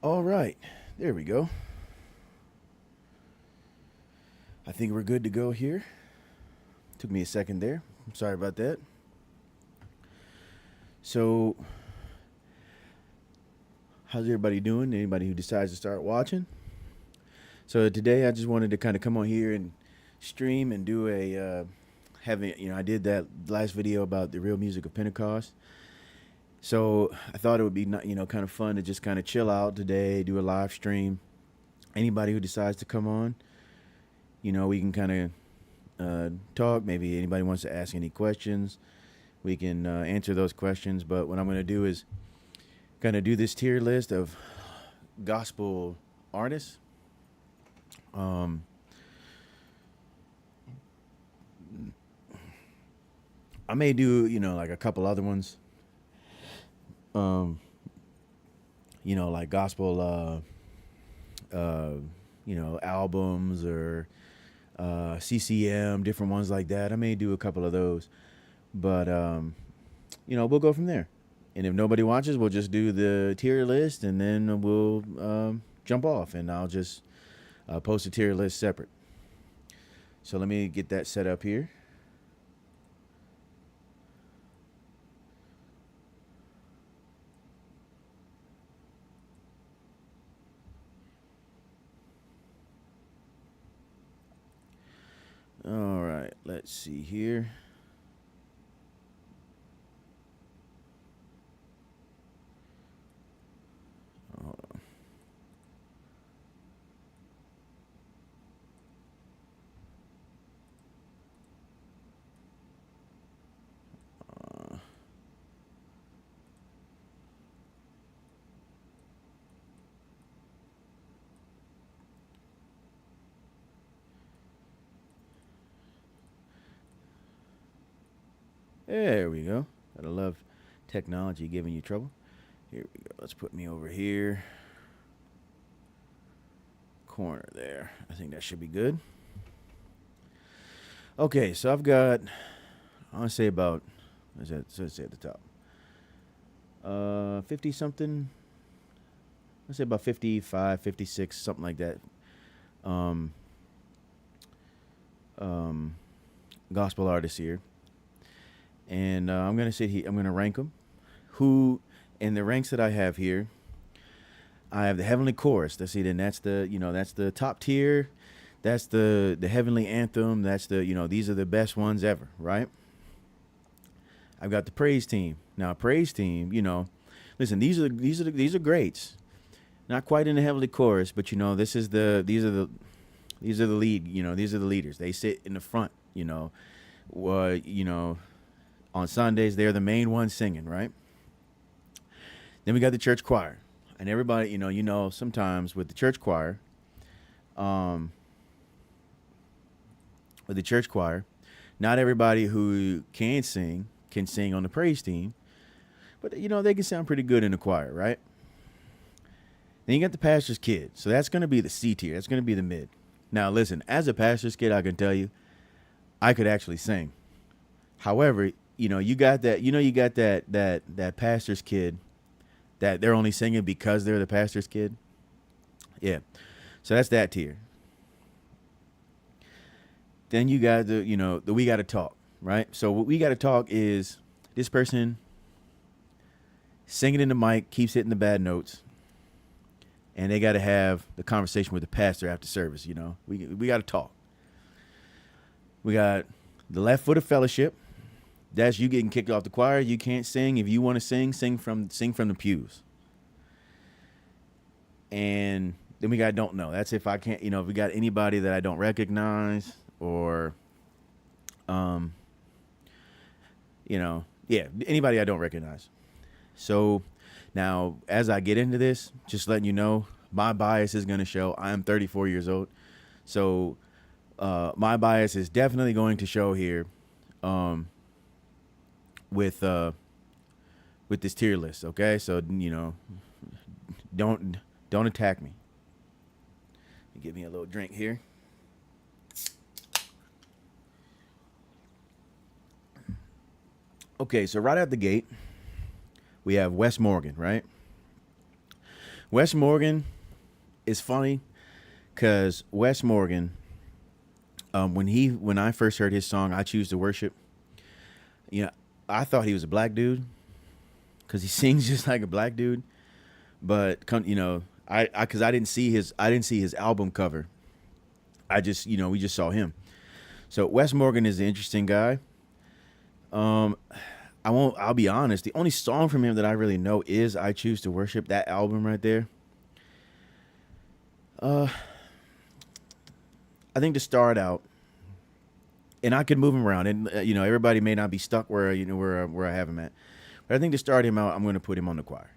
All right, there we go. I think we're good to go here. Took me a second there. I'm sorry about that. So, how's everybody doing? Anybody who decides to start watching? So today I just wanted to kind of come on here and stream and do I did that last video about the real music of Pentecost. So I thought it would be kind of fun to just kind of chill out today, do a live stream. Anybody who decides to come on, we can kind of talk. Maybe anybody wants to ask any questions, we can answer those questions. But what I'm going to do is kind of do this tier list of gospel artists. I may do, like a couple other ones. Like gospel, albums or CCM, different ones like that. I may do a couple of those, but we'll go from there. And if nobody watches, we'll just do the tier list, and then we'll jump off, and I'll just post a tier list separate. So let me get that set up here. All right, let's see here. Hold on. There we go. Gotta love technology giving you trouble. Here we go. Let's put me over here. Corner there. I think that should be good. Okay, so I've got, I want to say about, let's say at the top, 50 something. Let's say about 55, 56, something like that. Um, Gospel artists here. And I'm going to sit here, I'm going to rank them. Who, in the ranks that I have here, I have the Heavenly Chorus. Let's see, then that's the top tier. That's the Heavenly Anthem. That's these are the best ones ever, right? I've got the Praise Team. Now, Praise Team, listen, these are greats. Not quite in the Heavenly Chorus, but these are the lead. These are the leaders. They sit in the front. On Sundays they're the main ones singing, right? Then we got the church choir, and everybody, sometimes with the church choir, not everybody who can sing on the praise team, but they can sound pretty good in the choir, right? Then you got the pastor's kid, so that's going to be the C tier. That's going to be the mid. Now, listen, as a pastor's kid, I can tell you, I could actually sing. However, you got that pastor's kid that they're only singing because they're the pastor's kid. Yeah. So that's that tier. Then you got the we got to talk, right? So what we got to talk is this person singing in the mic, keeps hitting the bad notes, and they got to have the conversation with the pastor after service. We got to talk. We got the left foot of fellowship. That's you getting kicked off the choir. You can't sing. If you want to sing from the pews. And then we got don't know. That's if I can't, if we got anybody that I don't recognize or, anybody I don't recognize. So now, as I get into this, just letting you know, my bias is going to show. I am 34 years old. So my bias is definitely going to show here with this tier list, okay? So, don't attack me. Give me a little drink here. Okay, so right out the gate, we have Wes Morgan, right? Wes Morgan is funny because Wes Morgan, when I first heard his song "I Choose to Worship," you know, I thought he was a black dude because he sings just like a black dude. But because I didn't see his album cover. I just we just saw him. So Wes Morgan is an interesting guy. Um, I'll be honest. The only song from him that I really know is "I Choose to Worship." That album right there. Uh, I think to start out, and I could move him around, and everybody may not be stuck where I have him at. But I think to start him out, I'm going to put him on the choir.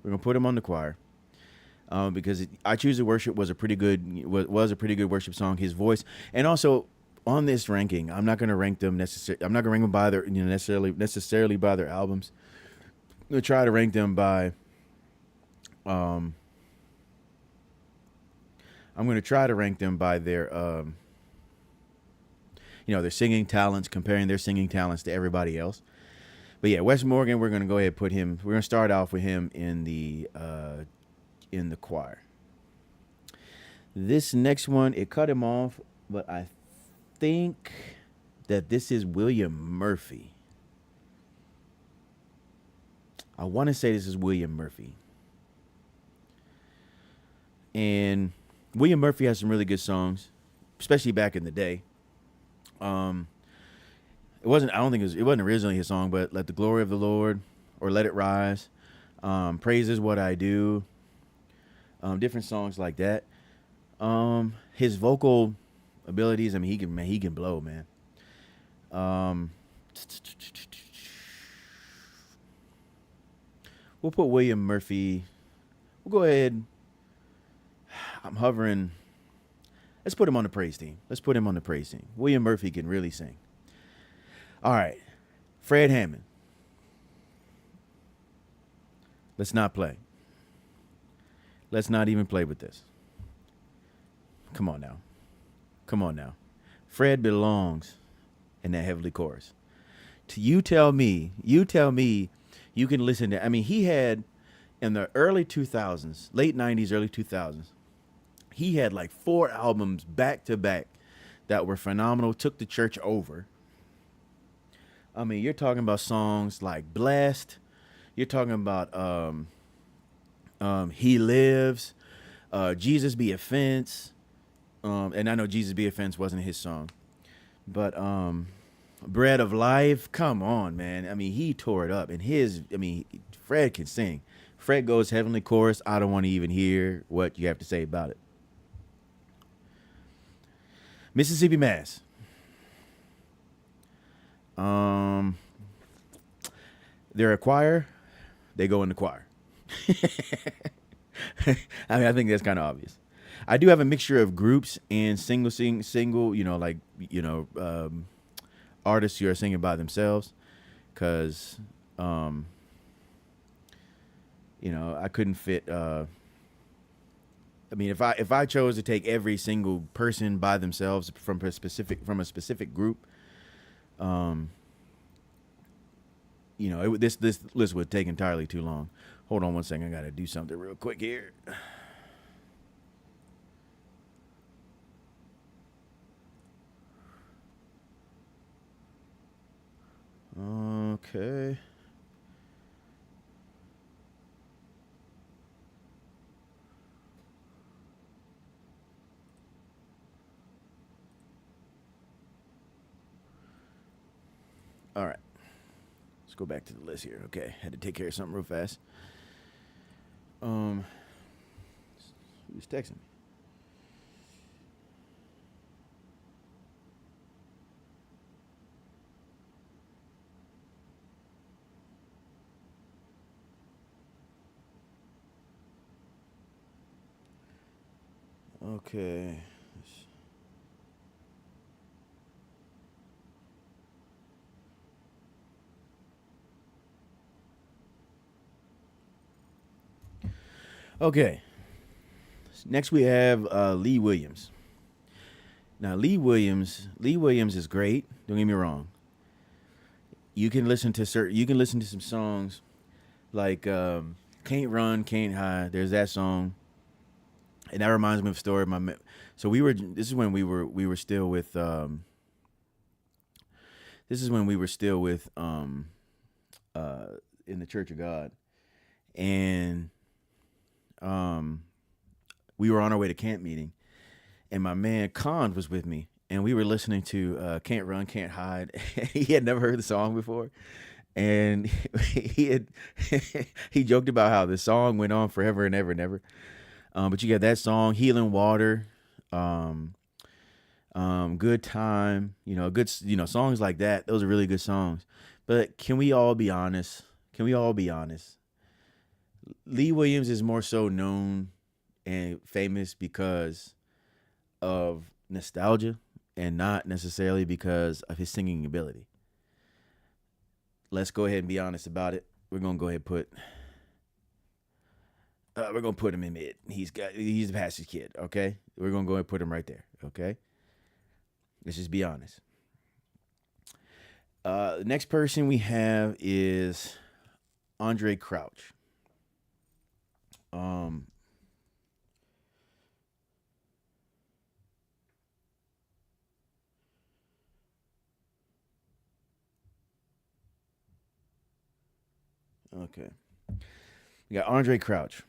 We're going to put him on the choir. Because "I Choose to Worship" was was a pretty good worship song. His voice, and also on this ranking, I'm not going to rank them necessarily. I'm not going to rank them by their necessarily by their albums. I'm going to try to rank them by. I'm going to try to rank them by their singing talents, comparing their singing talents to everybody else. But yeah, Wes Morgan, we're going to go ahead and put him. We're going to start off with him in the choir. This next one, it cut him off, but I think that this is William Murphy. I want to say this is William Murphy. And William Murphy has some really good songs, especially back in the day. It wasn't. I don't think it wasn't originally his song, but "Let the Glory of the Lord" or "Let It Rise," "Praise Is What I Do," different songs like that. His vocal abilities. I mean, he can blow, man. Um, we'll put William Murphy. We'll go ahead. I'm hovering. Let's put him on the praise team. William Murphy can really sing. All right. Fred Hammond. Let's not play. Let's not even play with this. Come on now. Fred belongs in that heavenly chorus. You tell me you can listen to. I mean, he had in the early 2000s, late 90s, early 2000s, he had like 4 albums back to back that were phenomenal, took the church over. I mean, you're talking about songs like "Blessed." You're talking about "He Lives," "Jesus Be a Fence," and I know "Jesus Be a Fence" wasn't his song, but "Bread of Life." Come on, man. I mean, he tore it up, and Fred can sing. Fred goes heavenly chorus. I don't want to even hear what you have to say about it. Mississippi Mass. They're a choir. They go in the choir. I mean, I think that's kind of obvious. I do have a mixture of groups and single, artists who are singing by themselves, because, I couldn't fit. I mean, if I chose to take every single person by themselves from a specific group, this list would take entirely too long. Hold on one second. I got to do something real quick here. Okay. All right. Let's go back to the list here. Okay. Had to take care of something real fast. Who's texting me? Okay. Okay. Next we have Lee Williams. Now Lee Williams is great. Don't get me wrong. You can listen to some songs like Can't Run, Can't Hide. There's that song, and that reminds me of a story. So we were. This is when we were still with. This is when we were still with uh in the Church of God, and um we were on our way to camp meeting, and my man Khan was with me, and we were listening to "Can't Run, Can't Hide." He had never heard the song before, and he had he joked about how the song went on forever and ever and ever. But you got that song, "Healing Water," um, "Good Time." Good. Songs like that. Those are really good songs. But can we all be honest? Can we all be honest? Lee Williams is more so known and famous because of nostalgia and not necessarily because of his singing ability. Let's go ahead and be honest about it. We're gonna put him in mid. He's the pastor's kid. Okay, we're gonna go ahead and put him right there. Okay, let's just be honest. The next person we have is Andre Crouch. Um, okay, we got Andre Crouch.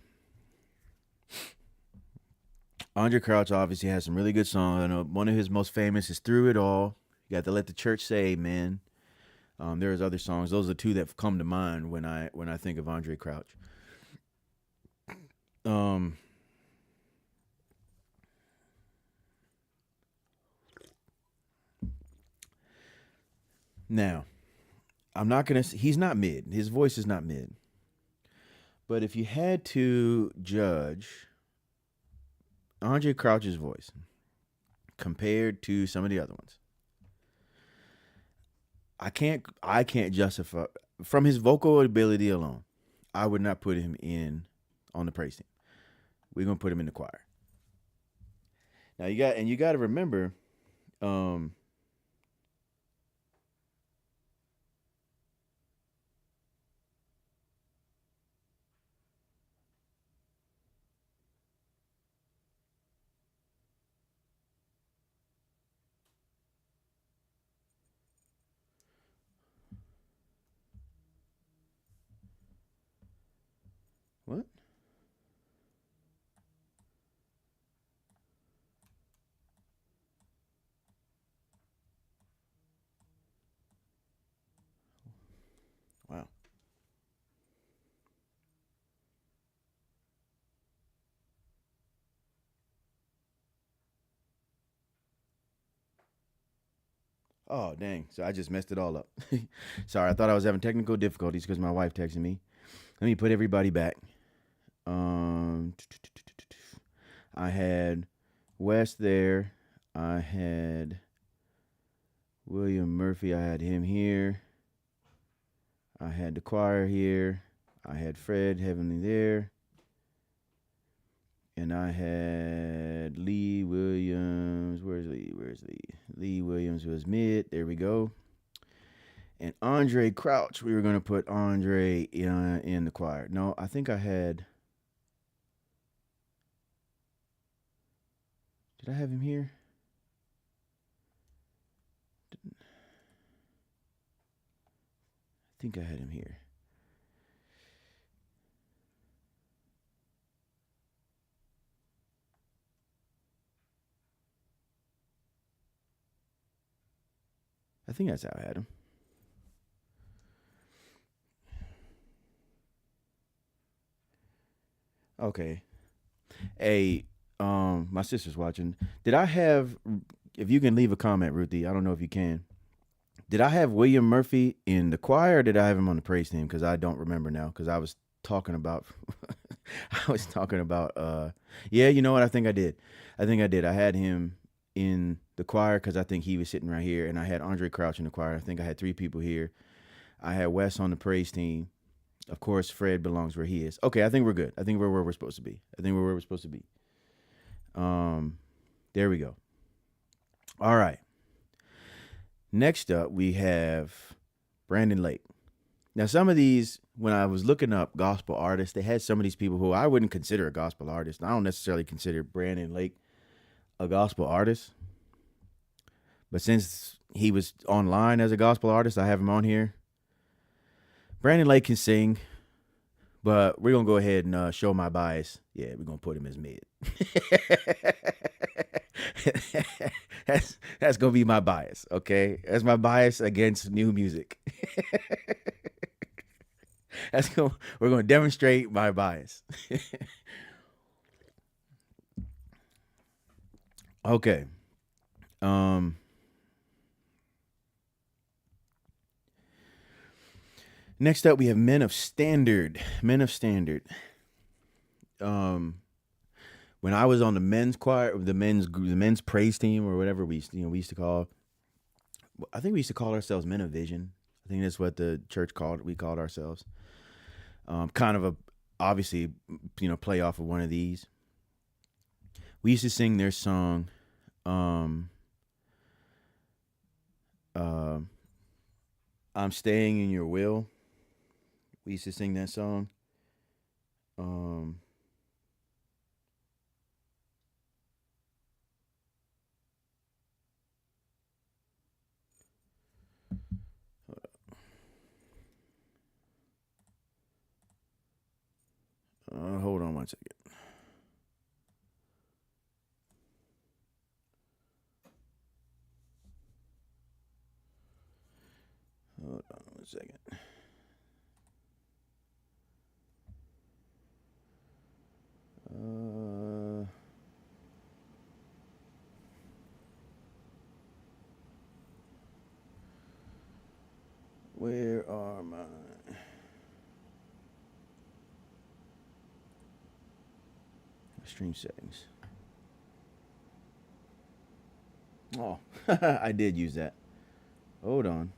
Andre Crouch obviously has some really good songs. I know one of his most famous is "Through It All." You got to let the church say amen. There's other songs. Those are the two that come to mind when I think of Andre Crouch. Um, Now, I'm not gonna. He's not mid. His voice is not mid. But if you had to judge Andre Crouch's voice compared to some of the other ones, I can't justify from his vocal ability alone. I would not put him in on the praise team. We're gonna put him in the choir. Now you got to remember, um, what? Wow. Oh dang! So I just messed it all up. Sorry, I thought I was having technical difficulties because my wife texted me. Let me put everybody back. Um, I had Wes there. I had William Murphy. I had him here. I had the choir here. I had Fred Heavenly there. And I had Lee Williams. Where's Lee? Where's Lee? Lee Williams was mid. There we go. And Andre Crouch. We were going to put Andre in the choir. No, I think I had. Did I have him here? I think I had him here. I think that's how I had him. Okay. Hey, my sister's watching. Did I have? If you can leave a comment, Ruthie. I don't know if you can. Did I have William Murphy in the choir, or did I have him on the praise team? Because I don't remember now. Because I was talking about, I was talking about. Yeah, you know what? I think I did. I think I did. I had him in the choir because I think he was sitting right here, and I had Andre Crouch in the choir. I think I had three people here. I had Wes on the praise team. Of course, Fred belongs where he is. Okay, I think we're good. I think we're where we're supposed to be. I think we're where we're supposed to be. Um, there we go. All right. Next up, we have Brandon Lake. Now, some of these, when I was looking up gospel artists, they had some of these people who I wouldn't consider a gospel artist. I don't necessarily consider Brandon Lake a gospel artist, but since he was online as a gospel artist, I have him on here. Brandon Lake can sing, but we're gonna go ahead and show my bias. Yeah, we're gonna put him as mid. That's gonna be my bias. Okay, that's my bias against new music. We're gonna demonstrate my bias. Okay. Um. Next up, we have Men of Standard. Men of Standard. Um. When I was on the men's choir, the men's praise team, or whatever we used to call. I think we used to call ourselves Men of Vision. I think that's what the church called ourselves. Kind of a obviously, play off of one of these. We used to sing their song. Uh, I'm Staying in Your Will. We used to sing that song. Um, Hold on one second. Hold on one second. Where are my stream settings? Oh, I did use that. Hold on.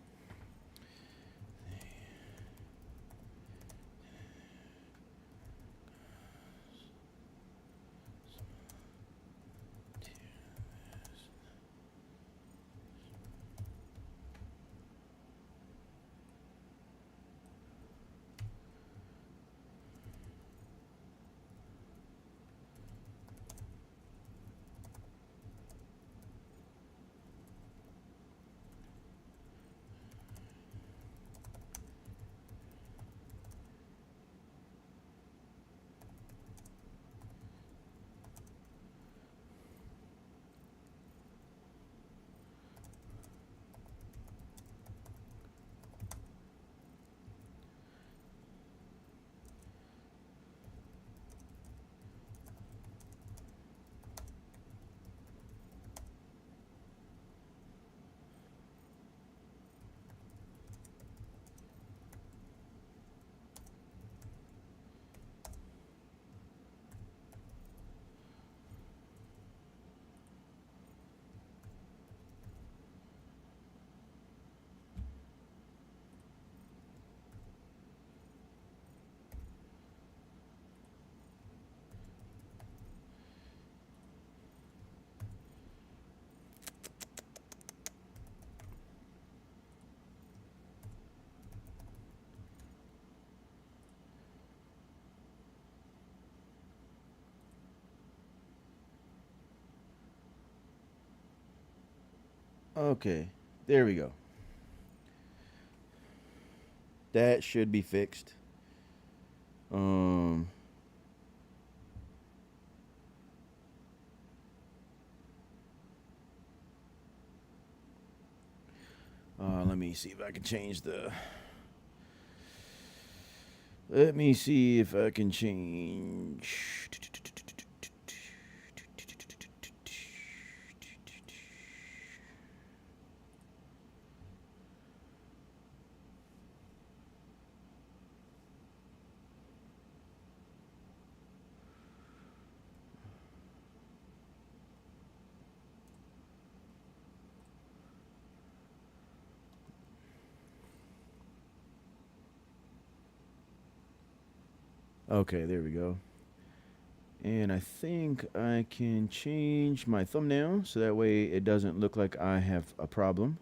Okay, there we go. That should be fixed. Um, Let me see if I can change the. Let me see if I can change. Okay, there we go. And I think I can change my thumbnail so that way it doesn't look like I have a problem.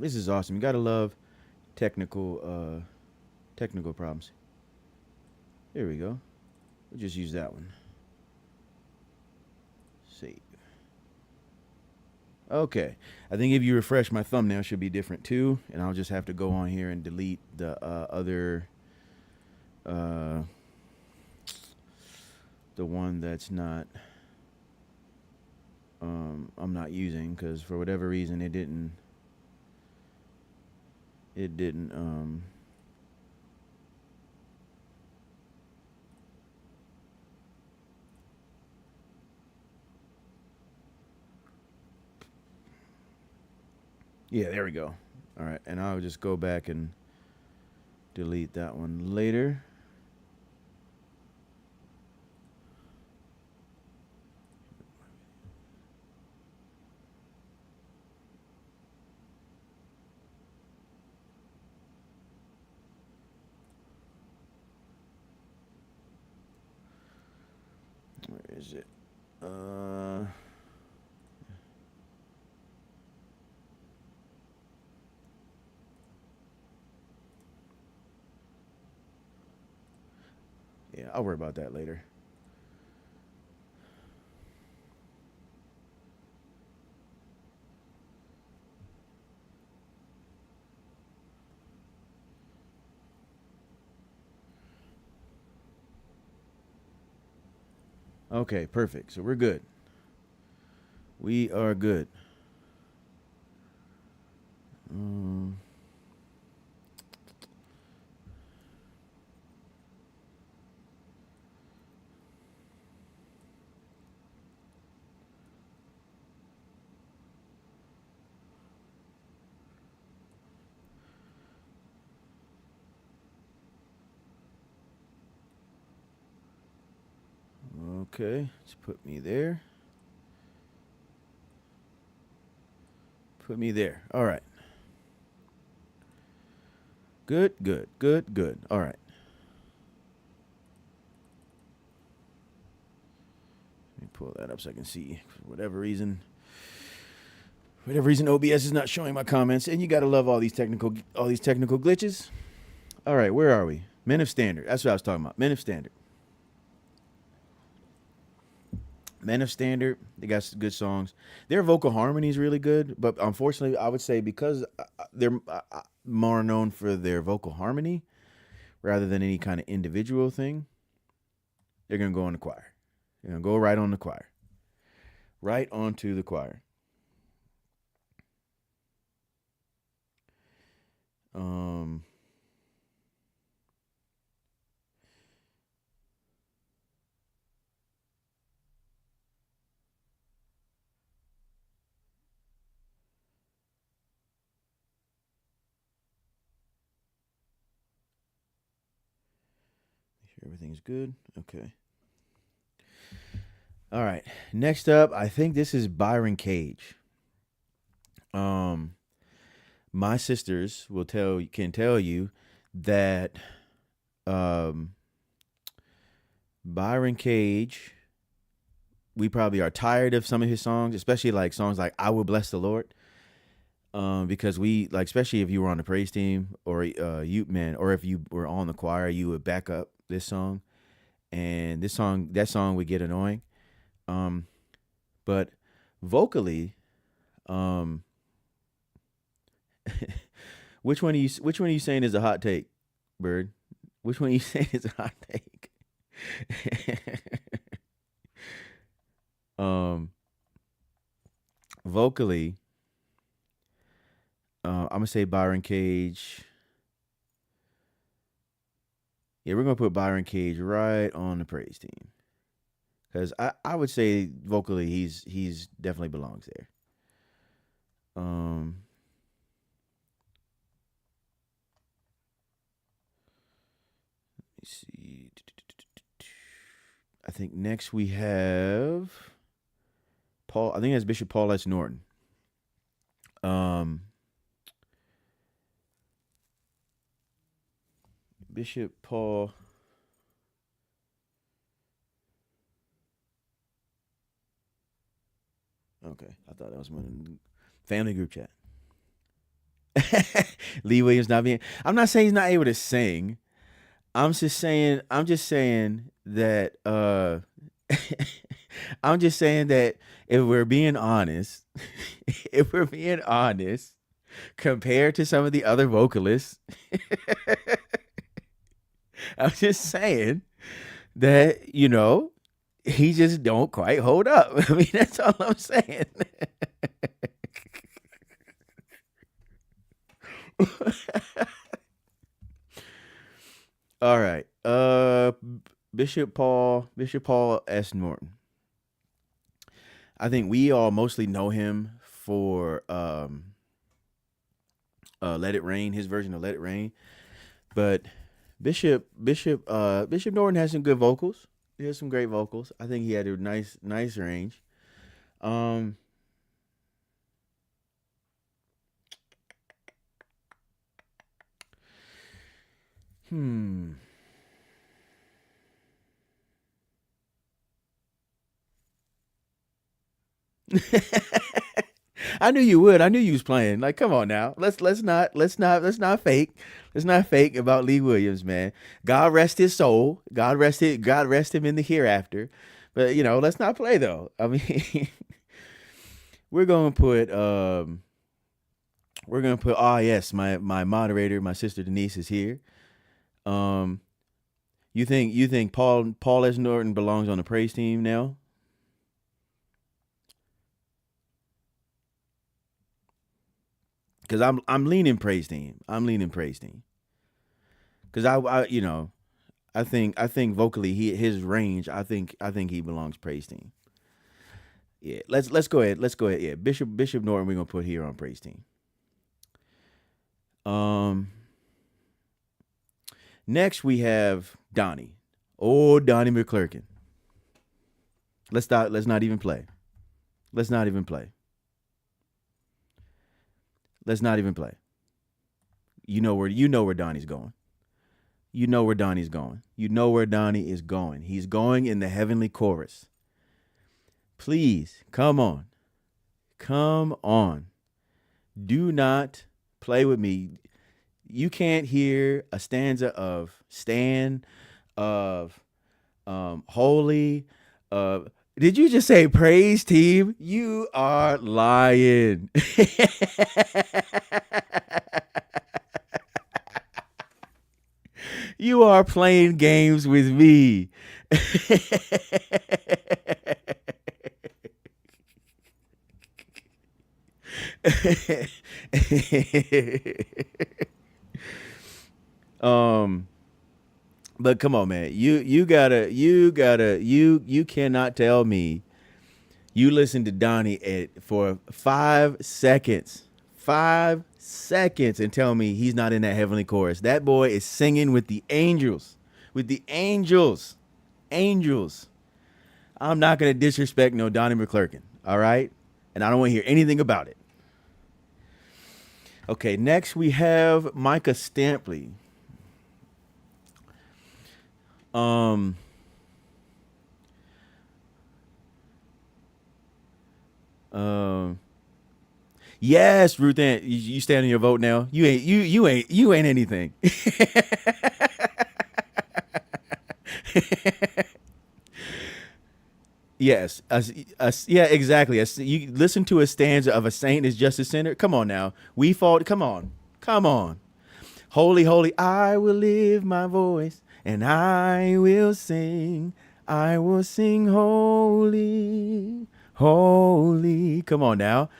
This is awesome. You gotta love technical problems. There we go. We'll just use that one. Save. Okay. I think if you refresh, my thumbnail should be different too, and I'll just have to go on here and delete the other, uh, the one that's not, I'm not using because for whatever reason it didn't. Yeah, there we go. All right, and I'll just go back and delete that one later. Where is it? Yeah, I'll worry about that later. Okay, perfect. So we're good. We are good. Um, okay, let's put me there. Put me there. All right. Good, good, good, good. All right. Let me pull that up so I can see. For whatever reason, OBS is not showing my comments, and you gotta love all these technical glitches. All right, where are we? Men of Standard. That's what I was talking about. Men of Standard. Men of Standard. They got some good songs. Their vocal harmony is really good, but unfortunately, I would say because they're more known for their vocal harmony rather than any kind of individual thing, they're gonna go on the choir. They're gonna go right on the choir, right onto the choir. Um, make sure everything's good. Okay. All right. Next up, I think this is Byron Cage. Um, my sisters can tell you that um, Byron Cage. We probably are tired of some of his songs, especially like songs like "I Will Bless the Lord," because we like, especially if you were on the praise team or or if you were on the choir, you would back up this song, and that song would get annoying. Um, but vocally, um, which one are you saying is a hot take, Bird? Which one are you saying is a hot take? um, vocally, I'm gonna say Byron Cage. Yeah, we're gonna put Byron Cage right on the praise team because I would say vocally he's definitely belongs there. Um, let me see. I think next we have Paul. I think that's Bishop Paul S. Norton. Um, Bishop Paul. Okay, I thought that was my family group chat. Lee Williams not being. I'm not saying he's not able to sing. I'm just saying. I'm just saying that. I'm just saying that if we're being honest, if we're being honest, compared to some of the other vocalists, I'm just saying that he just don't quite hold up. I mean, that's all I'm saying. All right. Bishop Paul S. Norton. I think we all mostly know him for Let It Rain, his version of Let It Rain. But Bishop Norton has some good vocals. He has some great vocals. I think he had a nice range. Um hmm. I knew you would. I knew you was playing. Like, come on now. Let's not fake. Let's not fake about Lee Williams, man. God rest his soul. God rest him in the hereafter. But let's not play though. I mean, we're gonna put yes, my moderator, my sister Denise is here. Um you think Paul S. Norton belongs on the praise team now? Because I'm leaning praise team. I'm leaning praise team. Because I think vocally his range. I think he belongs praise team. Yeah, let's go ahead. Let's go ahead. Yeah, Bishop Norton. We're gonna put here on praise team. Um, Next we have Donnie. Oh, Donnie McClurkin. Let's not even play. Let's not even play. Let's not even play. You know where Donnie's going. You know where Donnie's going. You know where Donnie is going. He's going in the heavenly chorus. Please, come on. Come on. Do not play with me. You can't hear a stanza of Stan, of Holy, did you just say praise team? You are lying. You are playing games with me. um but come on, man. You cannot tell me you listened to Donnie for 5 seconds. 5 seconds and tell me he's not in that heavenly chorus. That boy is singing with the angels. With the angels. Angels. I'm not gonna disrespect no Donnie McClurkin. All right? And I don't want to hear anything about it. Okay, next we have Micah Stampley. Um um Yes, Ruth Ann, you stand on your vote now. You ain't anything. Yes, yeah, exactly. You listen to a stanza of a saint is just a sinner. Come on now, we fought. Come on, come on. Holy, holy, I will lift my voice and I will sing. I will sing holy, holy. Come on now,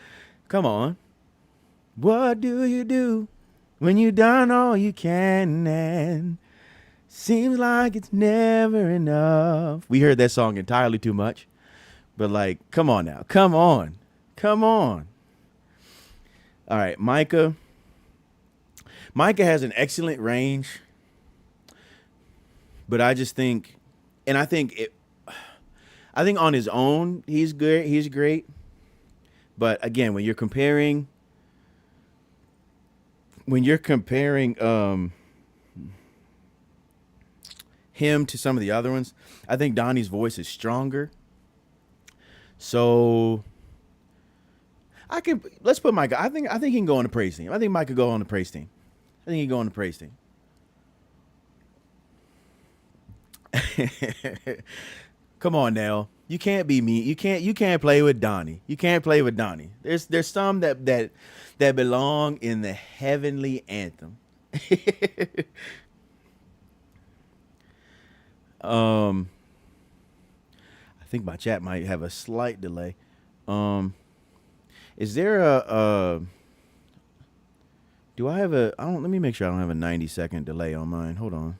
come on. What do you do when you done all you can and seems like it's never enough? We heard that song entirely too much, but like, come on now, come on, come on. All right, Micah. Micah has an excellent range, but I just think, and I think on his own he's good. He's great, but again, when you're comparing him to some of the other ones, I think Donnie's voice is stronger. So I could let's put Micah. I think he can go on the praise team. I think Mike could go on the praise team. I think he can go on the praise team. Come on now. You can't be me. You can't play with Donnie. You can't play with Donnie. There's some that belong in the heavenly anthem. um I think my chat might have a slight delay. Um is there a do I have a I don't let me make sure I don't have a 90-second delay on mine. Hold on.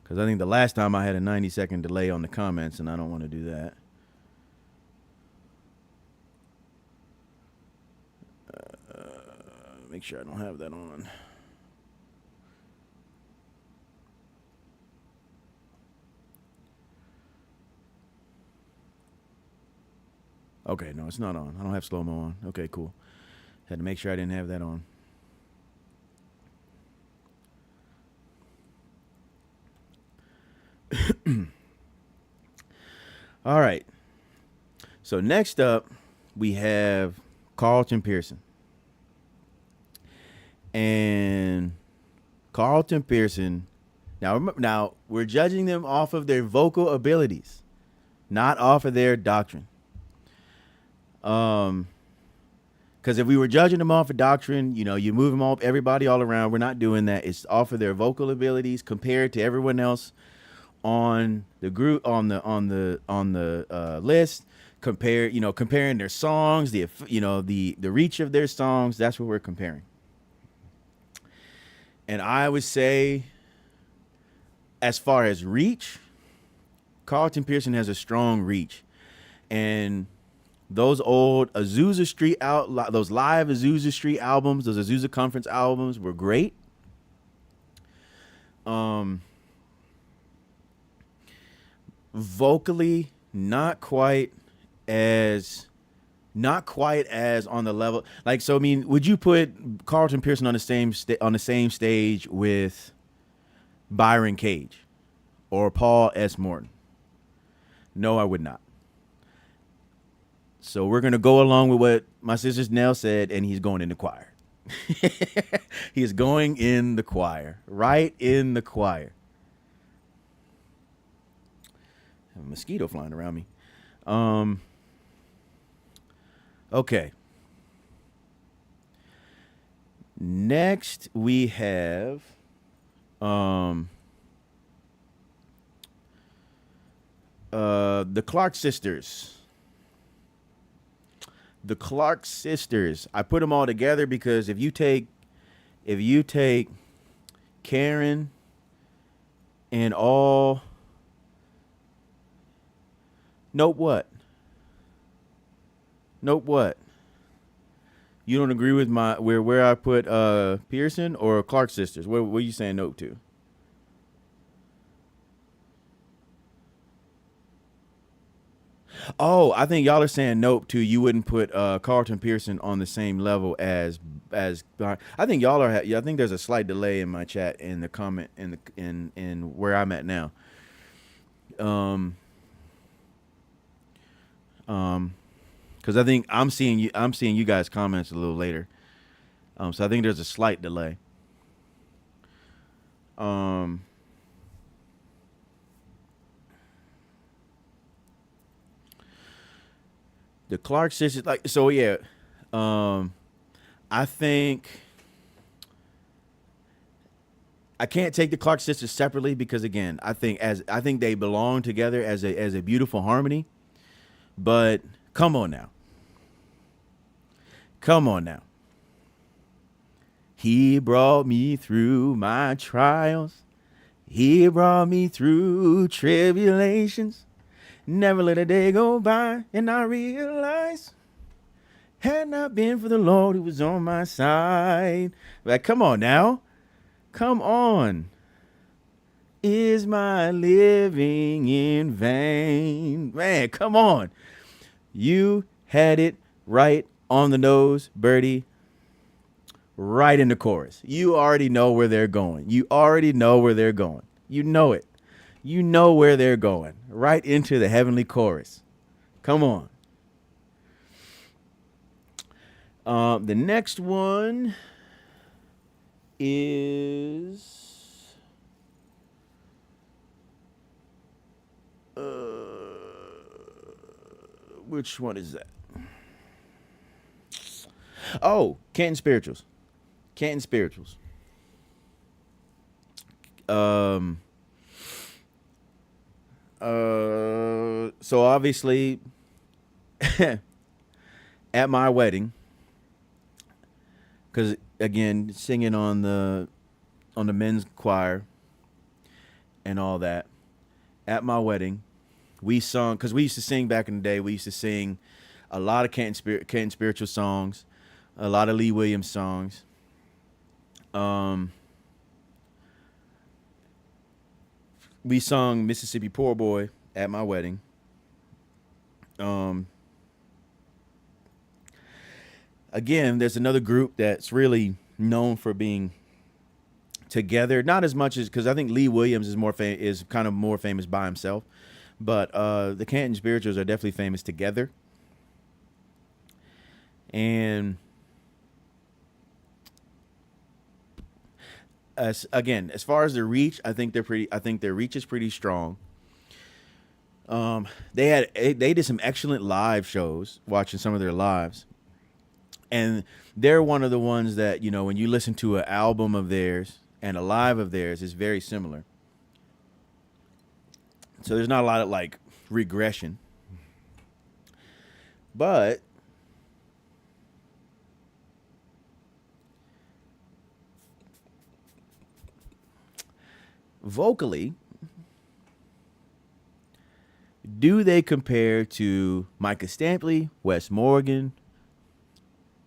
Cuz I think the last time I had a 90-second delay on the comments and I don't want to do that. Make sure I don't have that on. Okay, no, it's not on. I don't have slow-mo on. Okay, cool. Had to make sure I didn't have that on. All right. So next up, we have Carlton Pearson. And Carlton Pearson, now we're judging them off of their vocal abilities, not off of their doctrine. Because if we were judging them off of doctrine, you move them all, everybody all around. We're not doing that. It's off of their vocal abilities compared to everyone else on the group, on the list. Comparing their songs, the reach of their songs. That's what we're comparing. And I would say, as far as reach, Carlton Pearson has a strong reach, and those old Azusa Street those live Azusa Street albums, those Azusa Conference albums were great. Vocally, not quite as on the level. Like, so I mean, would you put Carlton Pearson on the same stage with Byron Cage or Paul S. Morton? No, I would not. So we're going to go along with what my sister Nell said, and he's going in the choir. He is going in the choir, right in the choir. I have a mosquito flying around me. Okay. Next we have the Clark sisters. The Clark sisters. I put them all together because if you take Karen and all. Nope, what? You don't agree with my where I put Pearson or Clark sisters? What are you saying nope to? Oh, I think y'all are saying nope to. You wouldn't put Carlton Pearson on the same level as. I think y'all are. I think there's a slight delay in my chat in the comment in where I'm at now. Because I think I'm seeing you guys' comments a little later. So I think there's a slight delay. The Clark sisters, like, so yeah. I think I can't take the Clark sisters separately because again, I think they belong together as a beautiful harmony. But come on now. He brought me through my trials. He brought me through tribulations. Never let a day go by, and I realized had not been for the Lord who was on my side. Like, come on now. Come on. Is my living in vain? Man, come on. You had it right on the nose, Birdie. Right in the chorus. You already know where they're going. You know it. You know where they're going. Right into the heavenly chorus. Come on. The next one is which one is that? Oh, Canton Spirituals. Canton Spirituals. Um. So obviously, at my wedding, because again, singing on the men's choir and all that. At my wedding, we sung because we used to sing back in the day. We used to sing a lot of Canton spiritual songs, a lot of Lee Williams songs. Um, we sung Mississippi Poor Boy at my wedding. Um, Again, there's another group that's really known for being together. Not as much as because I think Lee Williams is kind of more famous by himself, but the Canton Spirituals are definitely famous together. And as far as their reach, I think they're pretty. I think their reach is pretty strong. They did some excellent live shows. Watching some of their lives, and they're one of the ones that when you listen to an album of theirs and a live of theirs, is very similar. So there's not a lot of like regression, but vocally, do they compare to Micah Stampley, Wes Morgan,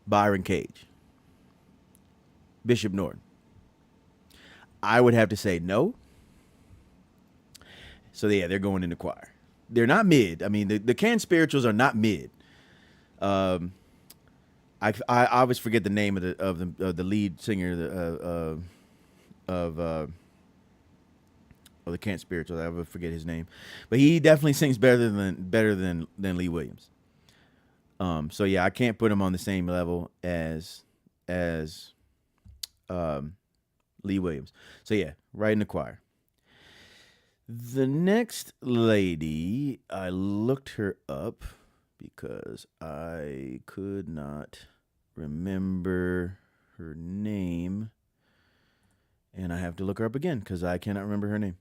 Byron Cage, Bishop Norton? I would have to say no. So yeah, they're going in the choir. They're not mid. I mean, the Canton Spirituals are not mid. Um, I always forget the name of the lead singer of the Canton Spirituals. I would forget his name, but he definitely sings better than Lee Williams. So yeah, I can't put him on the same level as Lee Williams. So yeah, right in the choir. The next lady, I looked her up because I could not remember her name, and I have to look her up again because I cannot remember her name.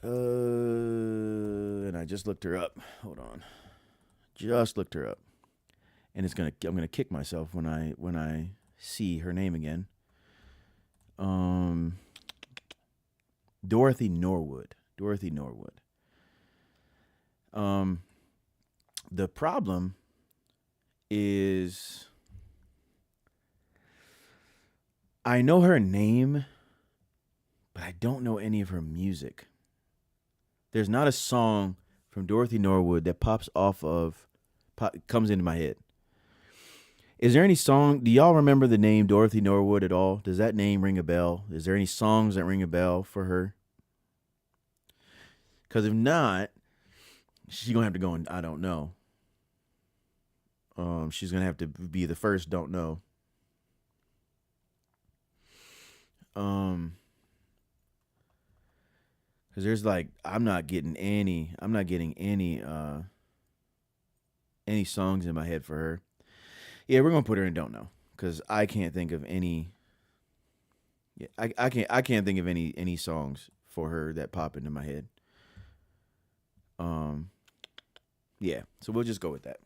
And I just looked her up. Hold on, just looked her up, and I'm gonna kick myself when I see her name again. Dorothy Norwood. Dorothy Norwood. The problem is I know her name, but I don't know any of her music. There's not a song from Dorothy Norwood that comes into my head. Is there any song? Do y'all remember the name Dorothy Norwood at all? Does that name ring a bell? Is there any songs that ring a bell for her? Because if not, she's gonna have to go and I don't know. She's gonna have to be the first don't know. Because there's like I'm not getting any songs in my head for her. Yeah, we're gonna put her in don't know because I can't think of any. Yeah, I can't think of any songs for her that pop into my head. Yeah, so we'll just go with that.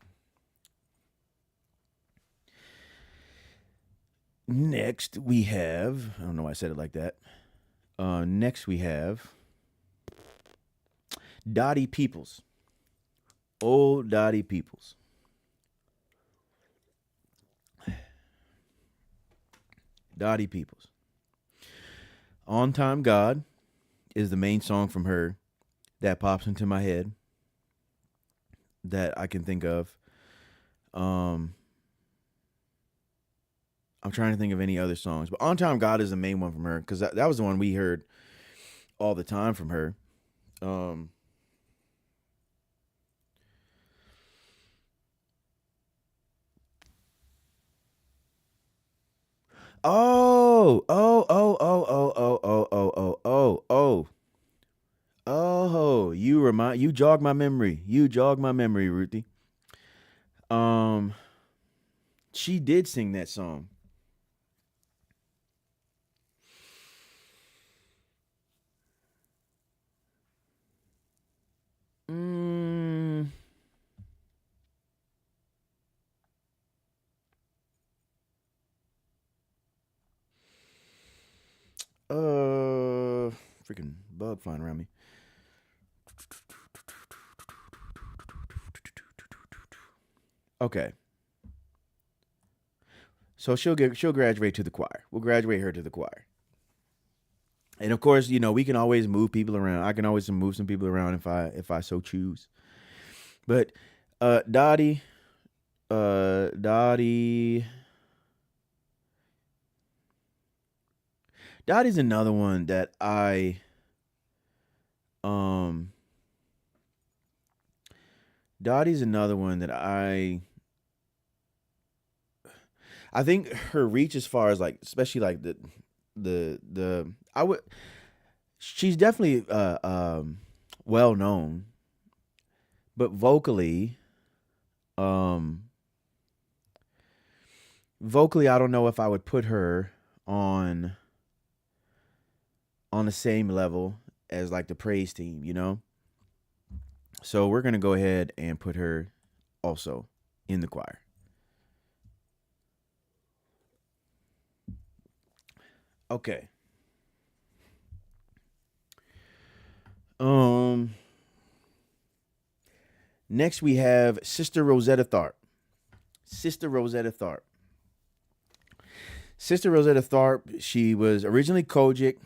Next we have I don't know why I said it like that. Next we have Dottie Peoples. Old Dottie Peoples. Dottie Peoples. On Time God is the main song from her that pops into my head that I can think of. I'm trying to think of any other songs, but On Time God is the main one from her because that was the one we heard all the time from her. Oh, oh, oh, oh, oh, oh, oh, oh, oh, oh, oh. Oh, you jog my memory. You jog my memory, Ruthie. Um, she did sing that song. Mm, freaking bug flying around me. Okay, so she'll graduate to the choir. We'll graduate her to the choir. And of course, we can always move people around. I can always move some people around if I so choose. But Dottie, Dottie, Dottie's another one that um Dottie's another one that I think her reach as far as like especially like the I would she's definitely well known, but um vocally I don't know if I would put her on on the same level as like the praise team. So we're gonna go ahead and put her also in the choir. Okay. Um Next we have Sister Rosetta Tharpe. Sister Rosetta Tharpe. Sister Rosetta Tharpe, she was originally Kojic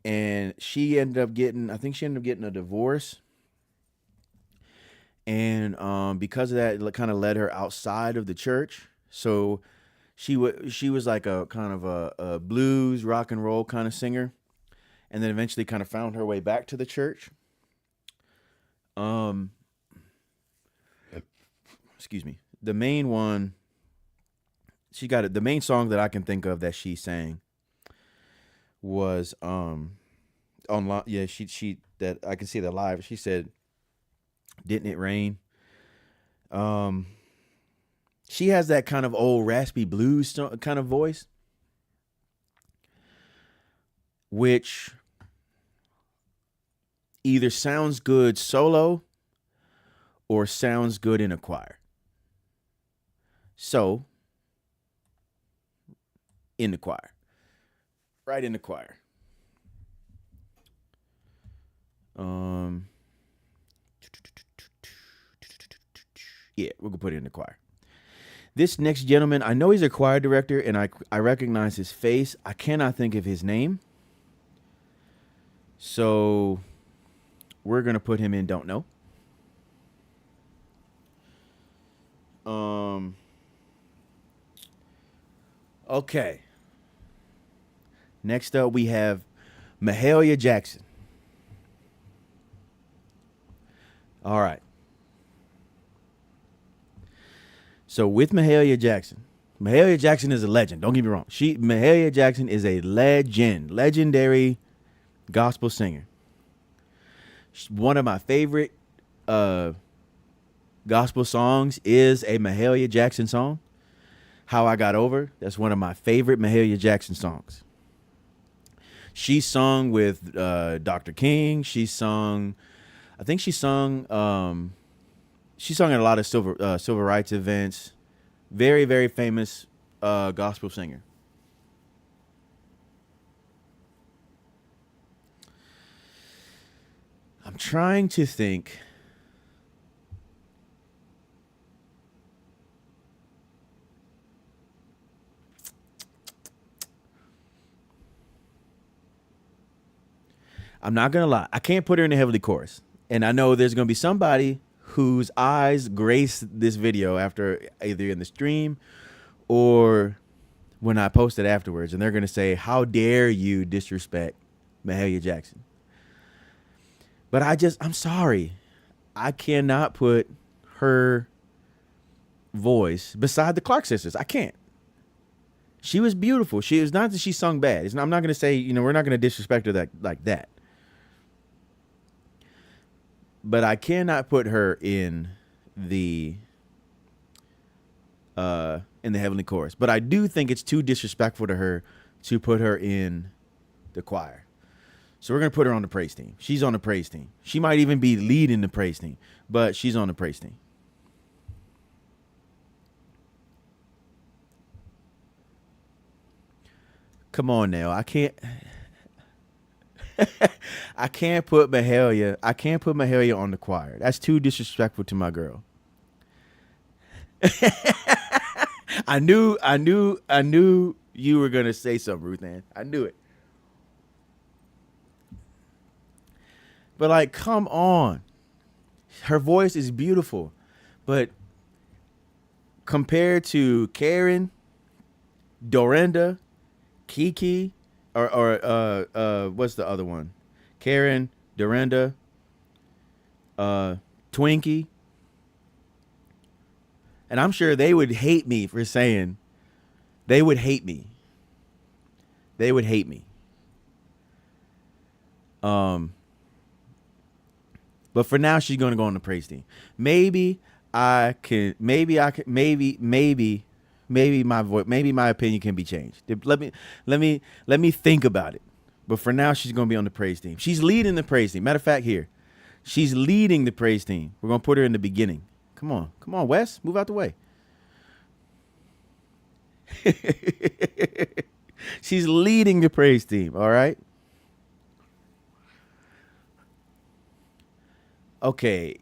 and I think she ended up getting a divorce. And because of that, it kind of led her outside of the church. So she was like a kind of a blues, rock and roll kind of singer. And then eventually kind of found her way back to the church. Um, excuse me. The main one, she got it. The main song that I can think of that she sang was online. Yeah, she that I can see that live. She said, "Didn't it rain?" Um, she has that kind of old raspy blues kind of voice, which either sounds good solo or sounds good in a choir. So, in the choir, right in the choir. Um, yeah, we're gonna put it in the choir. This next gentleman, I know he's a choir director, and I recognize his face. I cannot think of his name, so we're gonna put him in. Don't know. Um. Okay. Next up, we have Mahalia Jackson. All right. So with Mahalia Jackson is a legend. Don't get me wrong. Mahalia Jackson is a legendary gospel singer. One of my favorite uh, gospel songs is a Mahalia Jackson song. How I Got Over. That's one of my favorite Mahalia Jackson songs. She sung with Dr. King. I think she sung at a lot of civil rights events. Very, very famous gospel singer. I'm trying to think. I'm not gonna lie. I can't put her in the heavenly chorus, and I know there's gonna be somebody whose eyes grace this video after either in the stream or when I post it afterwards, and they're gonna say, "How dare you disrespect Mahalia Jackson?" But I'm sorry, I cannot put her voice beside the Clark sisters. I can't. She was beautiful. She is not that she sung bad. I'm not gonna say, we're not gonna disrespect her that like that. But I cannot put her in the heavenly chorus. But I do think it's too disrespectful to her to put her in the choir. So we're gonna put her on the praise team. She's on the praise team. She might even be leading the praise team, but she's on the praise team. Come on now. I can't I can't put Mahalia. I can't put Mahalia on the choir. That's too disrespectful to my girl. I knew you were gonna say something, Ruth Ann. I knew it. But like, come on. Her voice is beautiful. But compared to Karen, Dorinda, Kiki, or what's the other one? Karen, Dorinda, Twinkie. And I'm sure they would hate me for saying, they would hate me. They would hate me. But for now, she's going to go on the praise team. Maybe my opinion can be changed. Let me think about it. But for now, she's going to be on the praise team. She's leading the praise team. Matter of fact, here, she's leading the praise team. We're going to put her in the beginning. Come on, Wes, move out the way. She's leading the praise team. All right. Okay.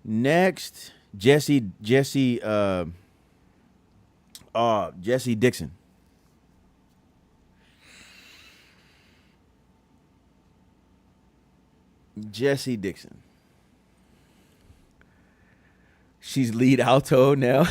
Next, Jesse Dixon. Jesse Dixon. She's lead alto now.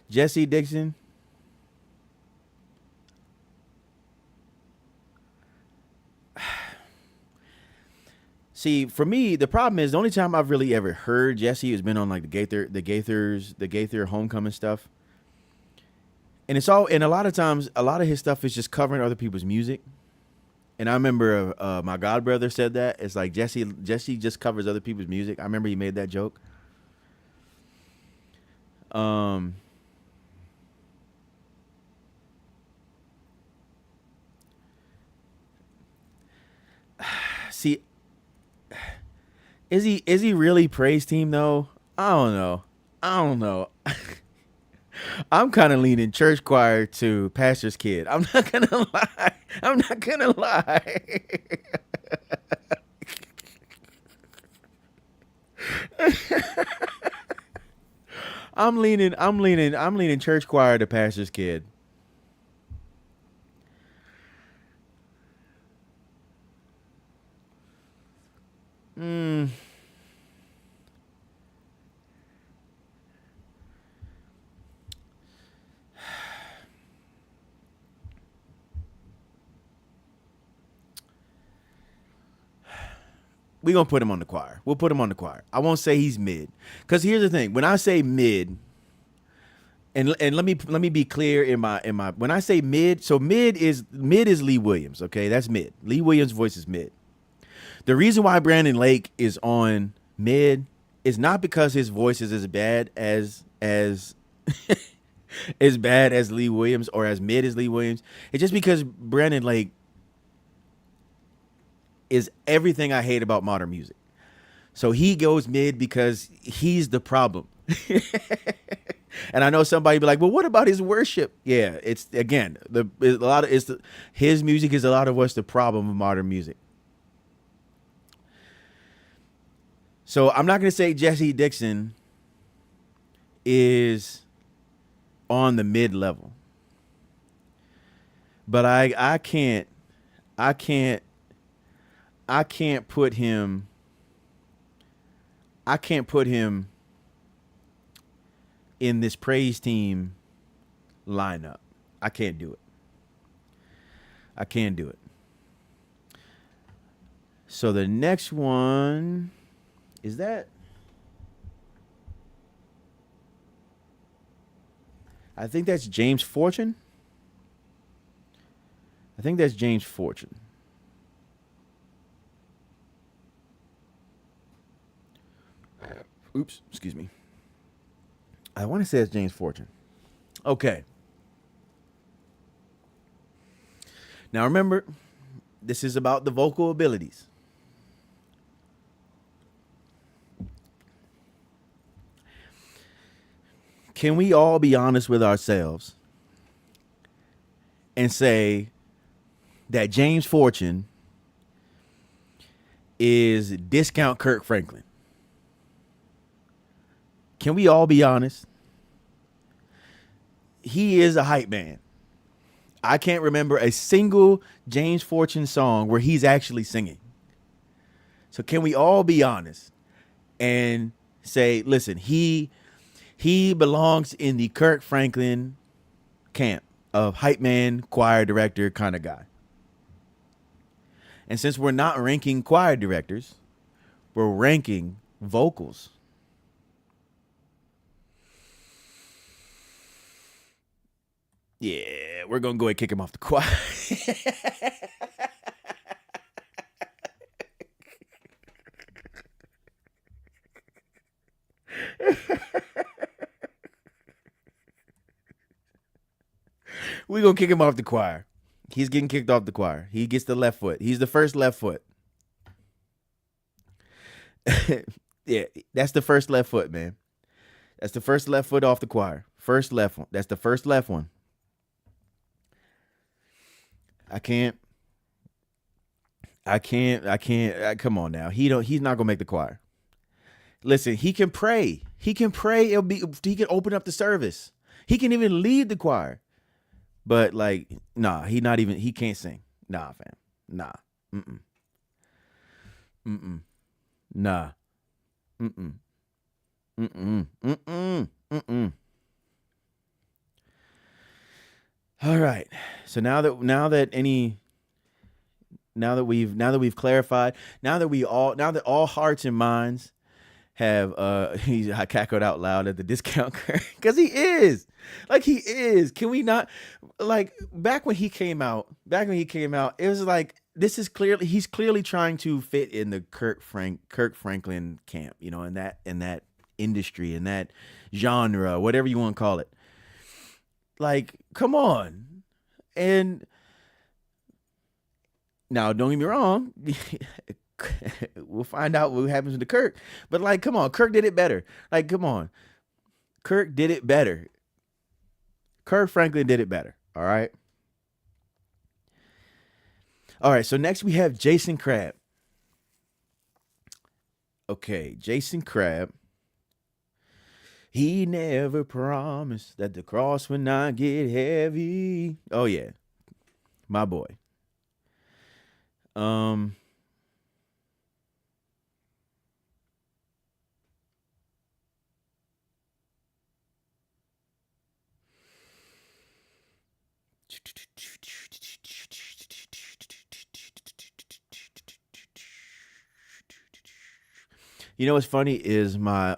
Jesse Dixon. See, for me, the problem is the only time I've really ever heard Jesse has been on like the Gaither homecoming stuff. And a lot of times, a lot of his stuff is just covering other people's music. And I remember my god brother said that. It's like Jesse just covers other people's music. I remember he made that joke. See, is he really praise team though? I don't know. I'm kind of leaning church choir to pastor's kid. I'm not gonna lie. I'm leaning church choir to pastor's kid. We're gonna put him on the choir. We'll put him on the choir. I won't say he's mid. Because here's the thing. When I say mid, and let me be clear in my when I say mid, so mid is Lee Williams, okay? That's mid. Lee Williams' voice is mid. The reason why Brandon Lake is on mid is not because his voice is as bad as as bad as Lee Williams or as mid as Lee Williams. It's just because Brandon Lake is everything I hate about modern music. So he goes mid because he's the problem. And I know somebody be like, well, what about his worship? Yeah, it's again, his music is a lot of what's the problem of modern music. So I'm not going to say Jesse Dixon is on the mid level. But I can't put him in this praise team lineup. I can't do it. I can do it. So the next one is that. I think that's James Fortune. I think that's James Fortune. Oops, excuse me. I want to say it's James Fortune. Okay. Now remember, this is about the vocal abilities. Can we all be honest with ourselves and say that James Fortune is discount Kirk Franklin? Can we all be honest? He is a hype man. I can't remember a single James Fortune song where he's actually singing. So can we all be honest and say, listen, he belongs in the Kirk Franklin camp of hype man, choir director kind of guy. And since we're not ranking choir directors, we're ranking vocals. Yeah, we're going to go ahead and kick him off the choir. We're going to kick him off the choir. He's getting kicked off the choir. He gets the left foot. He's the first left foot. Yeah, that's the first left foot, man. That's the first left foot off the choir. First left one. That's the first left one. I can't. Come on now. He's not gonna make the choir. Listen, he can pray. He can pray. He can open up the service. He can even lead the choir. But like, nah, he can't sing. Nah, fam. Nah. Mm-mm. Mm-mm. Nah. Mm-mm. Mm-mm. Mm-mm. Mm-mm. All right. So now that we've clarified, now that all hearts and minds have I cackled out loud at the discount because he is. Can we not, like, back when he came out, it was like, he's clearly trying to fit in the Kirk Franklin camp, in that industry, in that genre, whatever you want to call it. Like, come on. And now, don't get me wrong. We'll find out what happens to Kirk. But like, come on, Kirk did it better. Like, come on. Kirk did it better. Kirk Franklin did it better. All right. All right. So next we have Jason Crabb. Okay. Jason Crabb. He never promised that the cross would not get heavy. Oh yeah. My boy. You know what's funny is my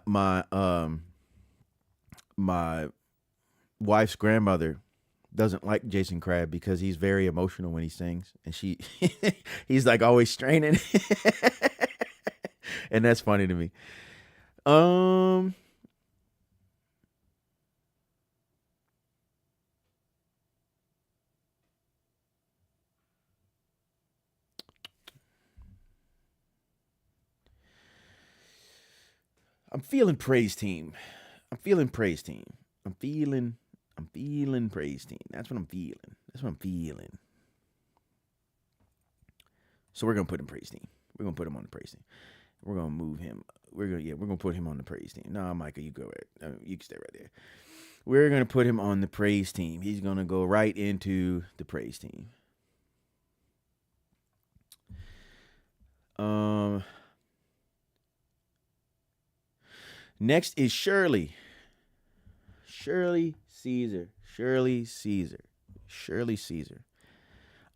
wife's grandmother doesn't like Jason Crabb because he's very emotional when he sings, and he's like always straining, and that's funny to me. I'm feeling praise team. I'm feeling praise team. I'm feeling praise team. That's what I'm feeling. So we're gonna put him praise team. We're gonna put him on the praise team. We're gonna move him. We're gonna put him on the praise team. No, Micah, you go right. You can stay right there. We're gonna put him on the praise team. He's gonna go right into the praise team. Next is Shirley. Shirley Caesar.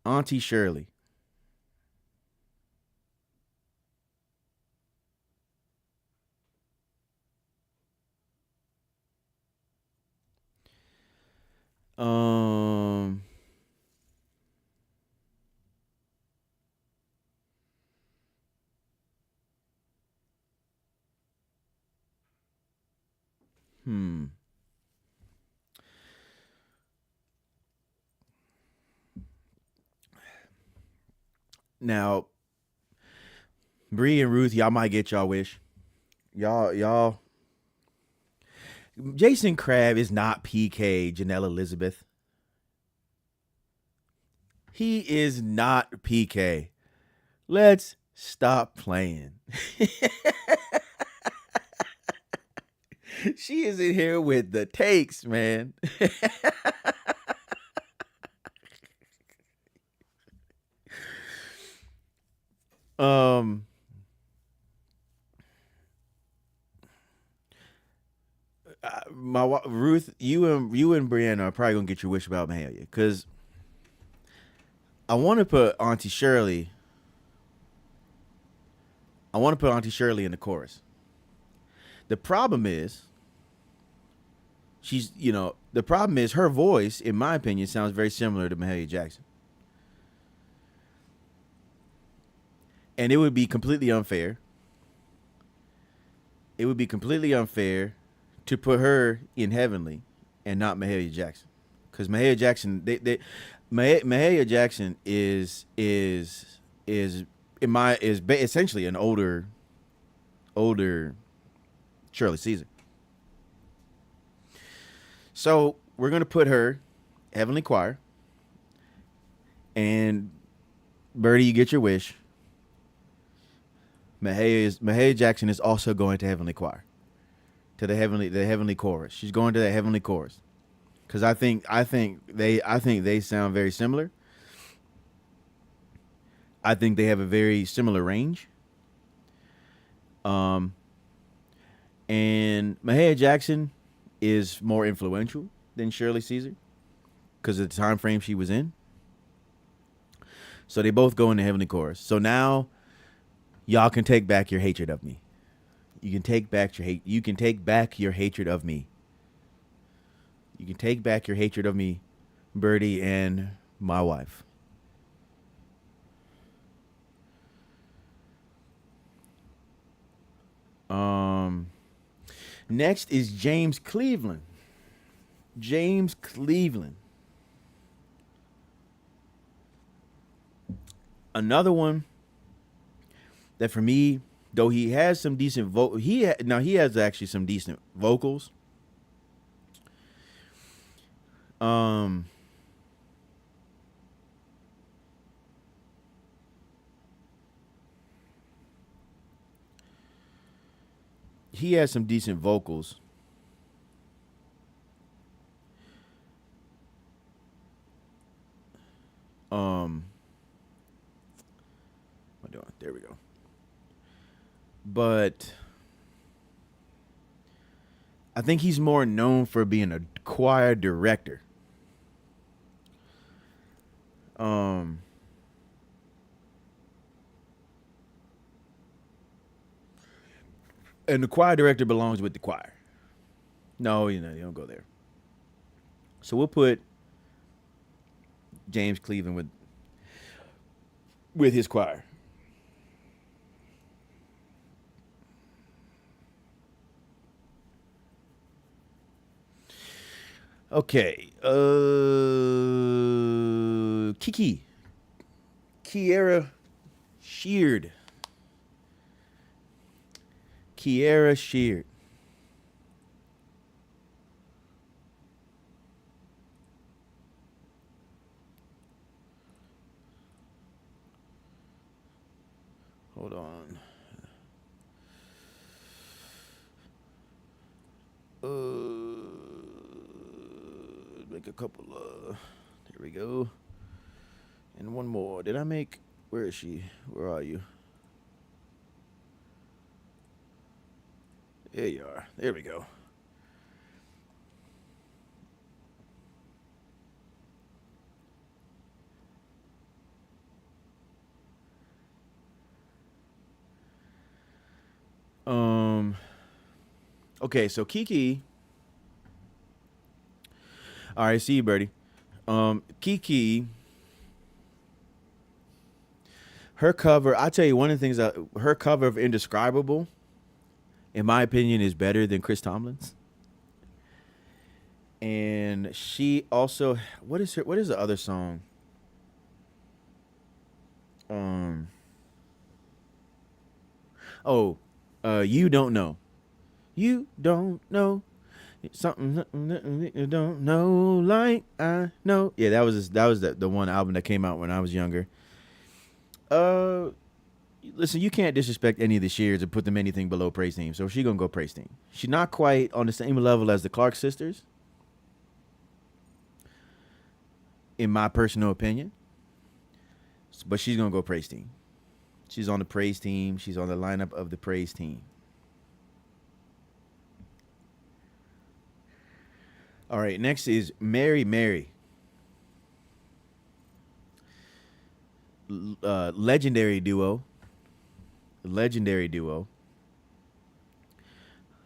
Auntie Shirley. Um, hmm. Now, Bree and Ruth, y'all might get y'all wish. Y'all. Jason Crab is not PK Janelle Elizabeth. He is not PK. Let's stop playing. She is in here with the takes, man. um, Ruth, you and Brianna are probably gonna get your wish about Mahalia because I want to put Auntie Shirley. I want to put Auntie Shirley in the chorus. The problem is, the problem is her voice, in my opinion, sounds very similar to Mahalia Jackson, and it would be completely unfair. It would be completely unfair to put her in Heavenly and not Mahalia Jackson, because Mahalia Jackson, Mahalia Jackson is essentially an older Shirley Caesar. So we're gonna put her Heavenly Choir, and Birdie, you get your wish. Mahalia Jackson is also going to Heavenly Choir, to the heavenly chorus. She's going to the heavenly chorus because I think they sound very similar. I think they have a very similar range. Um, and Mahalia Jackson is more influential than Shirley Caesar because of the time frame she was in. So they both go into heavenly chorus. So now y'all can take back your hatred of me. You can take back your hate. You can take back your hatred of me. You can take back your hatred of me, Birdie and my wife. Um, Next is James Cleveland. James Cleveland. Another one that for me, though he has some decent he has actually some decent vocals. Um, he has some decent vocals. What am I doing? There we go. But I think he's more known for being a choir director. Um, and the choir director belongs with the choir. No, you don't go there. So we'll put James Cleveland with his choir. Okay. Kiki. Kiera Sheard. Kiera Sheard. Hold on. Make a couple. There we go. And one more. Did I make? Where is she? Where are you? There you are. There we go. Okay, so Kiki. All right, see you, Birdie. Kiki, her cover. I tell you, one of the things that her cover of Indescribable, in my opinion, is better than Chris Tomlin's. And she also, what is her? What is the other song? Um. Oh, you don't know. You don't know something that you don't know like I know. Yeah, that was the one album that came out when I was younger. Uh, Listen, you can't disrespect any of the Shears and put them anything below Praise Team. So she gonna go Praise Team. She's not quite on the same level as the Clark sisters, in my personal opinion. But she's gonna go Praise Team. She's on the Praise Team. She's on the lineup of the Praise Team. All right, next is Mary Mary. Legendary duo. Legendary duo.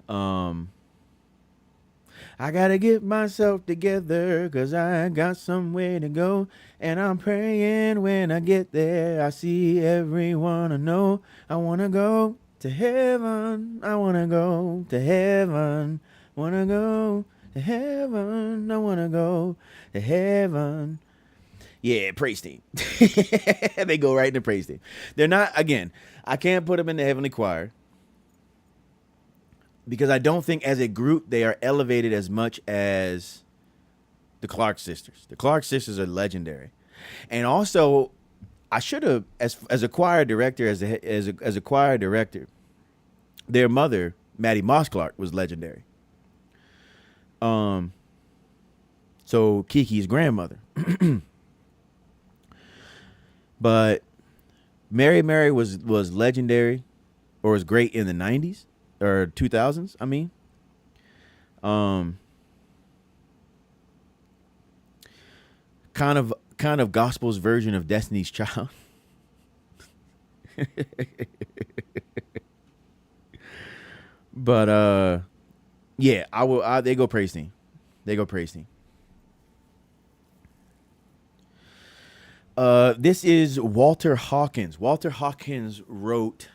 Um, I gotta get myself together, 'cause I got somewhere to go. And I'm praying when I get there, I see everyone I know. I wanna go to heaven. I wanna go to heaven. Wanna go to heaven. I wanna go to heaven. Yeah, praise team. They go right into praise team. They're not, again, I can't put them in the heavenly choir because I don't think as a group they are elevated as much as the Clark sisters. The Clark sisters are legendary. And also, I should have, as a choir director, as a choir director, their mother, Maddie Moss Clark, was legendary. So Kiki's grandmother. But Mary Mary was legendary, or was great in the 90s or 2000s. I mean, kind of gospel's version of Destiny's Child. But yeah, I will. They go praise team. They go praise team. This is Walter Hawkins. Walter Hawkins wrote,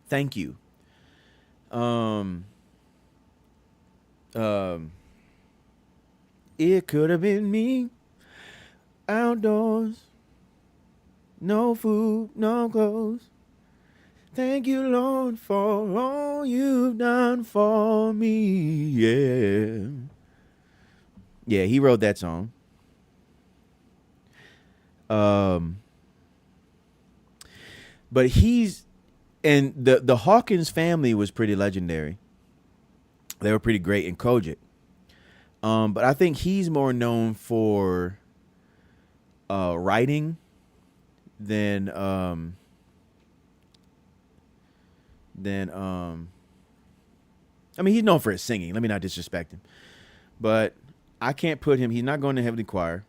"Thank You." Um, it could have been me, outdoors, no food, no clothes. Thank you, Lord, for all you've done for me. Yeah. Yeah, he wrote that song. But he's, and the Hawkins family was pretty legendary. They were pretty great in Kojic. But I think he's more known for writing than I mean, he's known for his singing. Let me not disrespect him. But I can't put him, he's not going to heavenly choir.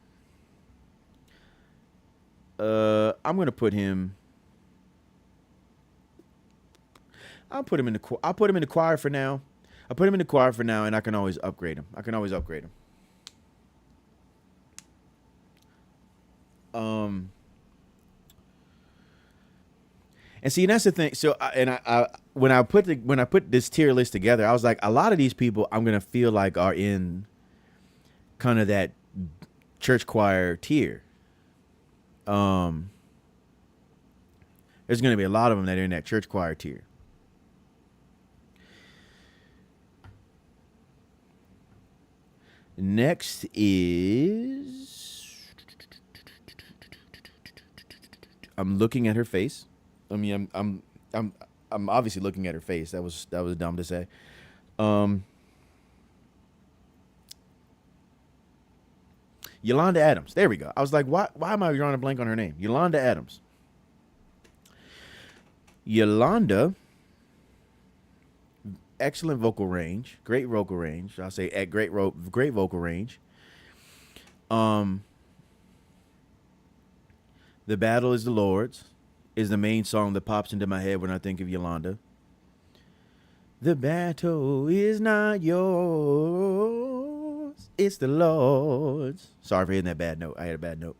I'm going to put him, I'll put him in the choir for now. I'll put him in the choir for now, and I can always upgrade him. And see, that's the thing. So, when I put this tier list together, I was like, a lot of these people I'm gonna feel like are in kind of that church choir tier. There's gonna be a lot of them that are in that church choir tier. Next is, I'm looking at her face. I mean, I'm obviously looking at her face. That was dumb to say. Yolanda Adams. There we go. I was like, why am I drawing a blank on her name? Yolanda Adams. Yolanda, excellent vocal range, great vocal range. I'll say at great vocal range. The battle is the Lord's. is the main song that pops into my head when I think of Yolanda. The battle is not yours, it's the Lord's. Sorry for hitting that bad note. I had a bad note.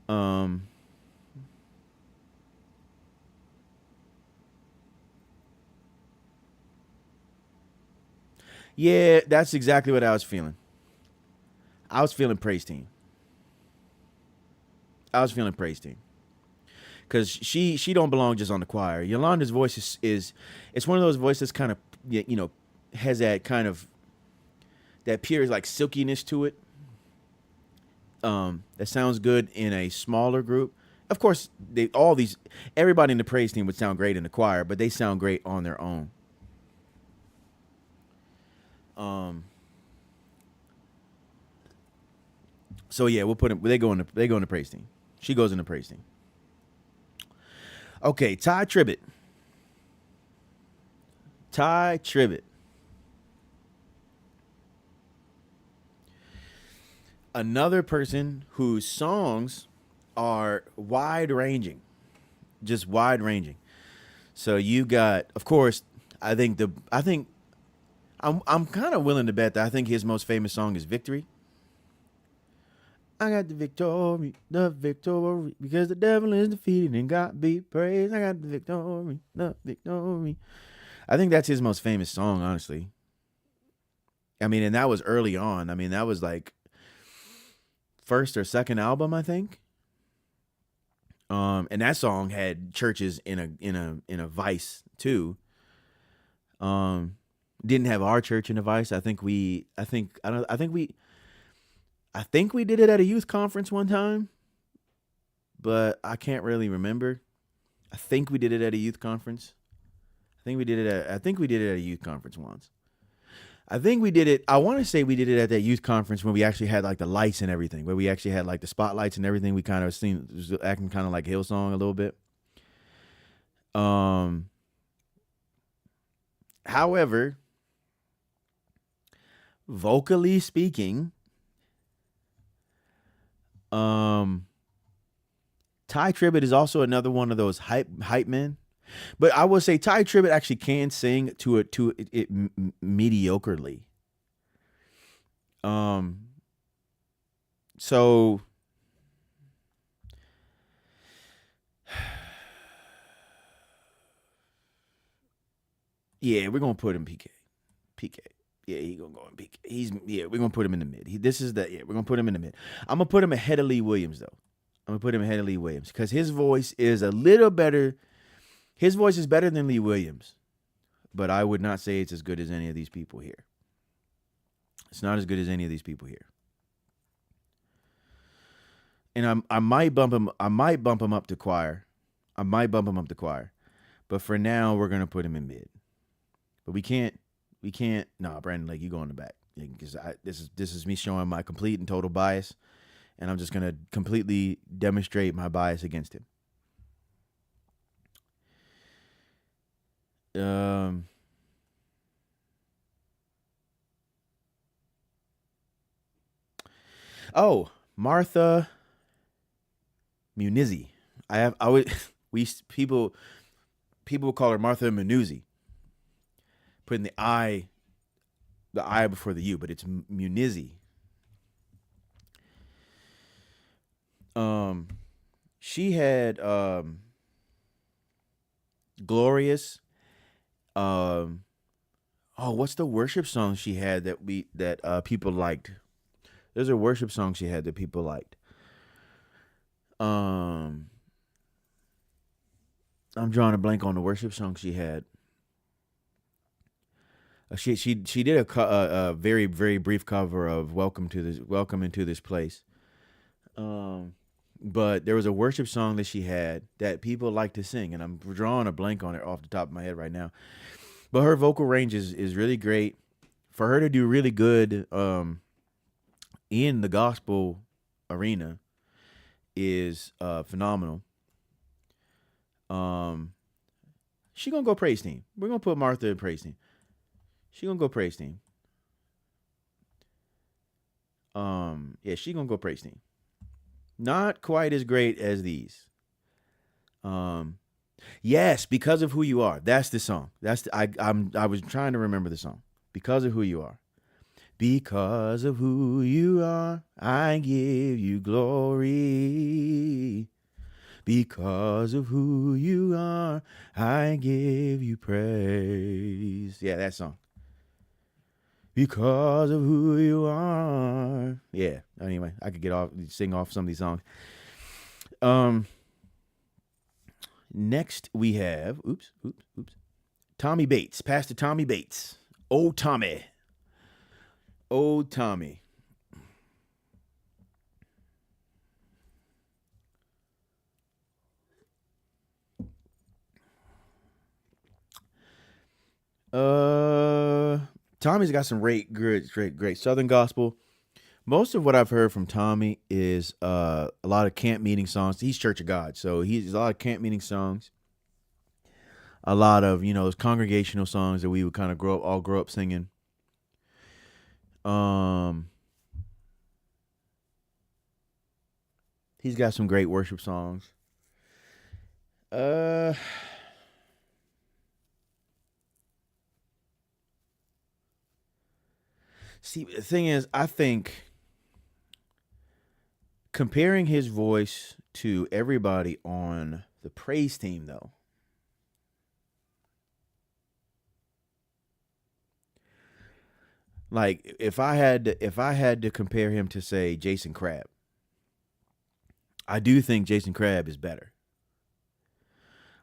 Um, yeah, that's exactly what I was feeling. I was feeling praise team. I was feeling praise team because she don't belong just on the choir. Yolanda's voice is it's one of those voices kind of has that kind of that pure like silkiness to it. That sounds good in a smaller group. Of course, they all these everybody in the praise team would sound great in the choir, but they sound great on their own. Um, so yeah, we'll put them. They go in the praise team. She goes in the praise team. Okay, Ty Tribbett. Ty Tribbett. Another person whose songs are wide ranging, just wide ranging. So you got, of course, I think I'm kind of willing to bet that I think his most famous song is Victory. I got the victory, because the devil is defeated and God be praised. I got the victory, the victory. I think that's his most famous song, honestly. I mean, and that was early on. I mean, that was like first or second album, I think. And that song had churches in a vice too. Um, didn't have our church in a vice. I think we did it at a youth conference one time, but I can't really remember. I think we did it at a youth conference. I think we did it at a youth conference once. I think we did it. I want to say we did it at that youth conference when we actually had like the lights and everything, where we actually had like the spotlights and everything. We kind of seen was acting kind of like Hillsong a little bit. Um, However, vocally speaking, um, Ty Tribbett is also another one of those hype men. But I will say Ty Tribbett actually can sing to it mediocrely. Um, so yeah, we're gonna put him PK. PK. Yeah, he gonna go in PK. We're gonna put him in the mid. We're gonna put him in the mid. I'm gonna put him ahead of Lee Williams though. I'm gonna put him ahead of Lee Williams because his voice is a little better. His voice is better than Lee Williams, but I would not say it's as good as any of these people here. It's not as good as any of these people here. And I might bump him. I might bump him up to choir. I might bump him up to choir. But for now, we're gonna put him in mid. But we can't. We can't. Nah, Brandon, like you go in the back because this is me showing my complete and total bias, and I'm just gonna completely demonstrate my bias against him. Um. Oh, Martha Munizzi. I would we people call her Martha Munuzzi, putting the I before the U, but it's Munizzi. Um, she had glorious. Um, oh, what's the worship song she had that people liked? There's a worship song she had that people liked. Um, I'm drawing a blank on the worship song she had. She did a very very brief cover of Welcome into this place. Um, but there was a worship song that she had that people like to sing, and I'm drawing a blank on it off the top of my head right now. But her vocal range is really great. For her to do really good in the gospel arena is phenomenal. Um, she gonna go praise team. We're gonna put Martha in praise team. She gonna go praise team. Yeah, she gonna go praise team. Not quite as great as these. Um, yes, because of who you are. That's the song. I was trying to remember the song. Because of who you are. Because of who you are, I give you glory. Because of who you are, I give you praise. Yeah, that song. Because of who you are. Yeah. Anyway, I could sing off some of these songs. Um, Next we have, oops. Tommy Bates, Pastor Tommy Bates. Old Tommy. Old Tommy. Uh, Tommy's got some great Southern gospel. Most of what I've heard from Tommy is a lot of camp meeting songs. He's Church of God, so he's a lot of camp meeting songs. A lot of those congregational songs that we would kind of grow up singing. Um, he's got some great worship songs. Uh, See, the thing is, I think comparing his voice to everybody on the praise team, though, like if I had to compare him to say Jason Crabb, I do think Jason Crabb is better.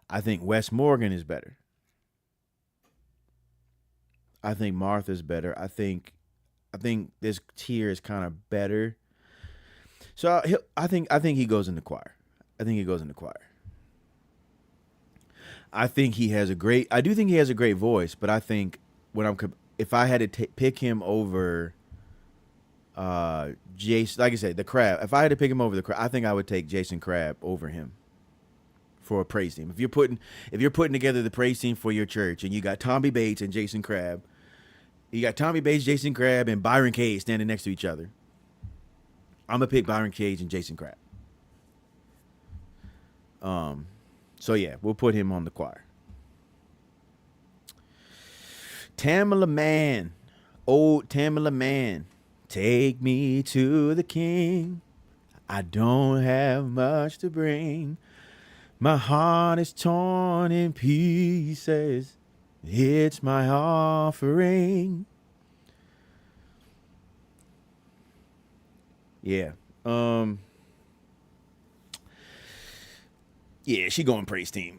I think Wes Morgan is better. I think Martha's better. I think this tier is kind of better. So I think he goes in the choir. I think he goes in the choir. I do think he has a great voice, but I think if I had to pick him over Jason, like I said, the Crab. If I had to pick him over the Crab, I think I would take Jason Crab over him for a praise team. If you're putting together the praise team for your church and you got Tommy Bates and Jason Crab, you got Tommy Bates, Jason Crab, and Byron Cage standing next to each other. I'm gonna pick Byron Cage and Jason Crab. Um, so yeah, we'll put him on the choir. Tamala Man, old Tamala Man, take me to the King. I don't have much to bring. My heart is torn in pieces. It's my offering. Yeah. Um. Yeah, she going praise team.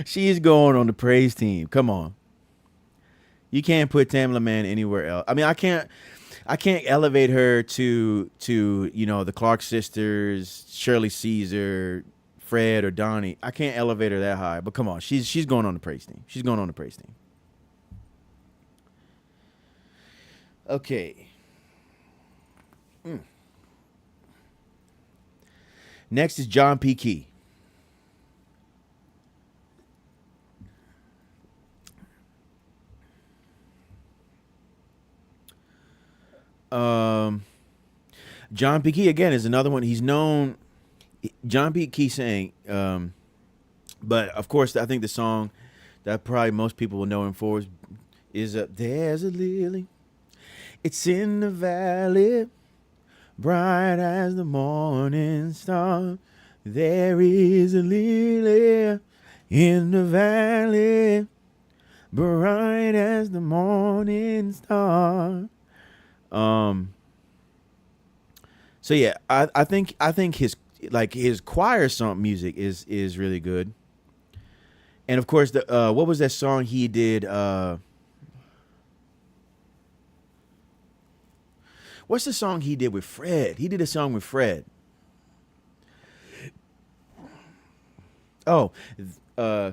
She's going on the praise team. Come on. You can't put Tamla Man anywhere else. I mean, I can't elevate her to the Clark sisters, Shirley Caesar, Fred or Donnie. I can't elevate her that high. But come on, she's going on the praise team. She's going on the praise team. Okay. Next is John P. Key. Um, John P. Key again is another one. He's known. John P. Key sang, but of course, I think the song that probably most people will know him for is "There's a Lily. It's in the valley, bright as the morning star. There is a lily in the valley, bright as the morning star." Um. So yeah, I think his choir song music is really good. And of course, the what was that song he did? What's the song he did with Fred? He did a song with Fred. Oh, uh,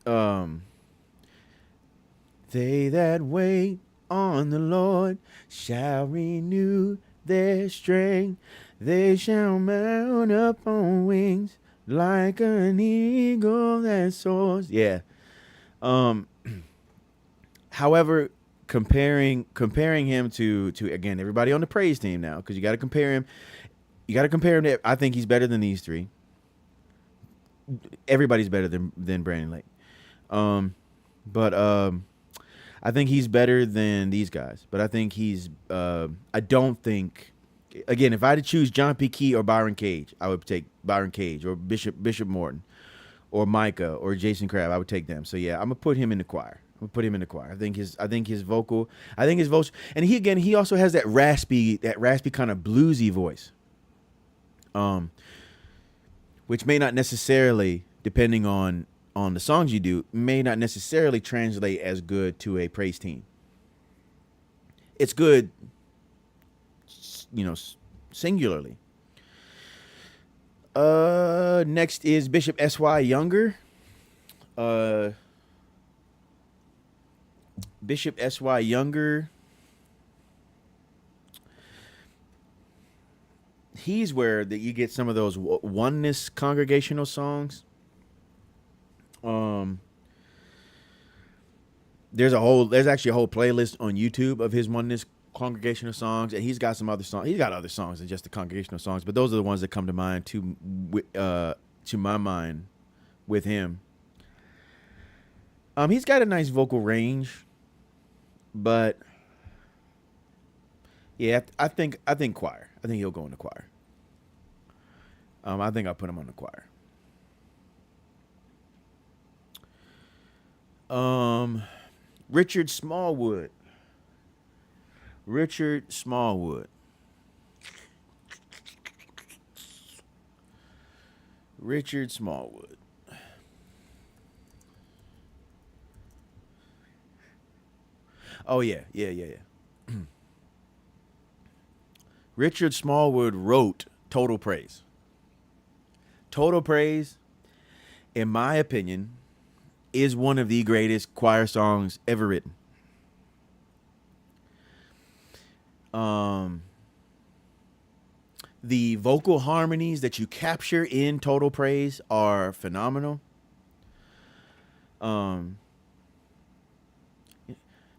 um, they that wait on the Lord shall renew their strength. They shall mount up on wings like an eagle that soars. Yeah. Um. However, comparing him to again everybody on the praise team now, because you got to compare him. You got to compare him to. I think he's better than these three. Everybody's better than Brandon Lake. But I think he's better than these guys. But I think he's. I don't think. Again, if I had to choose John P. Key or Byron Cage, I would take Byron Cage or Bishop Morton or Micah or Jason Crabb. I would take them. So yeah, I'm gonna put him in the choir. I'm gonna put him in the choir. I think his vocal. And he also has that raspy kind of bluesy voice. Which may not necessarily, depending on the songs you do, may not necessarily translate as good to a praise team. It's good, singularly. Next is Bishop S.Y. Younger. Bishop S.Y. Younger. He's where that you get some of those oneness congregational songs. There's actually a whole playlist on YouTube of his oneness congregational songs, and he's got some other songs. He's got other songs than just the congregational songs, but those are the ones that come to mind to my mind with him. He's got a nice vocal range, but yeah, I think choir. I think he'll go in the choir. I think I'll put him on the choir. Richard Smallwood. Richard Smallwood. Richard Smallwood. Oh yeah. Richard Smallwood wrote Total Praise. Total Praise, in my opinion, is one of the greatest choir songs ever written. The vocal harmonies that you capture in Total Praise are phenomenal.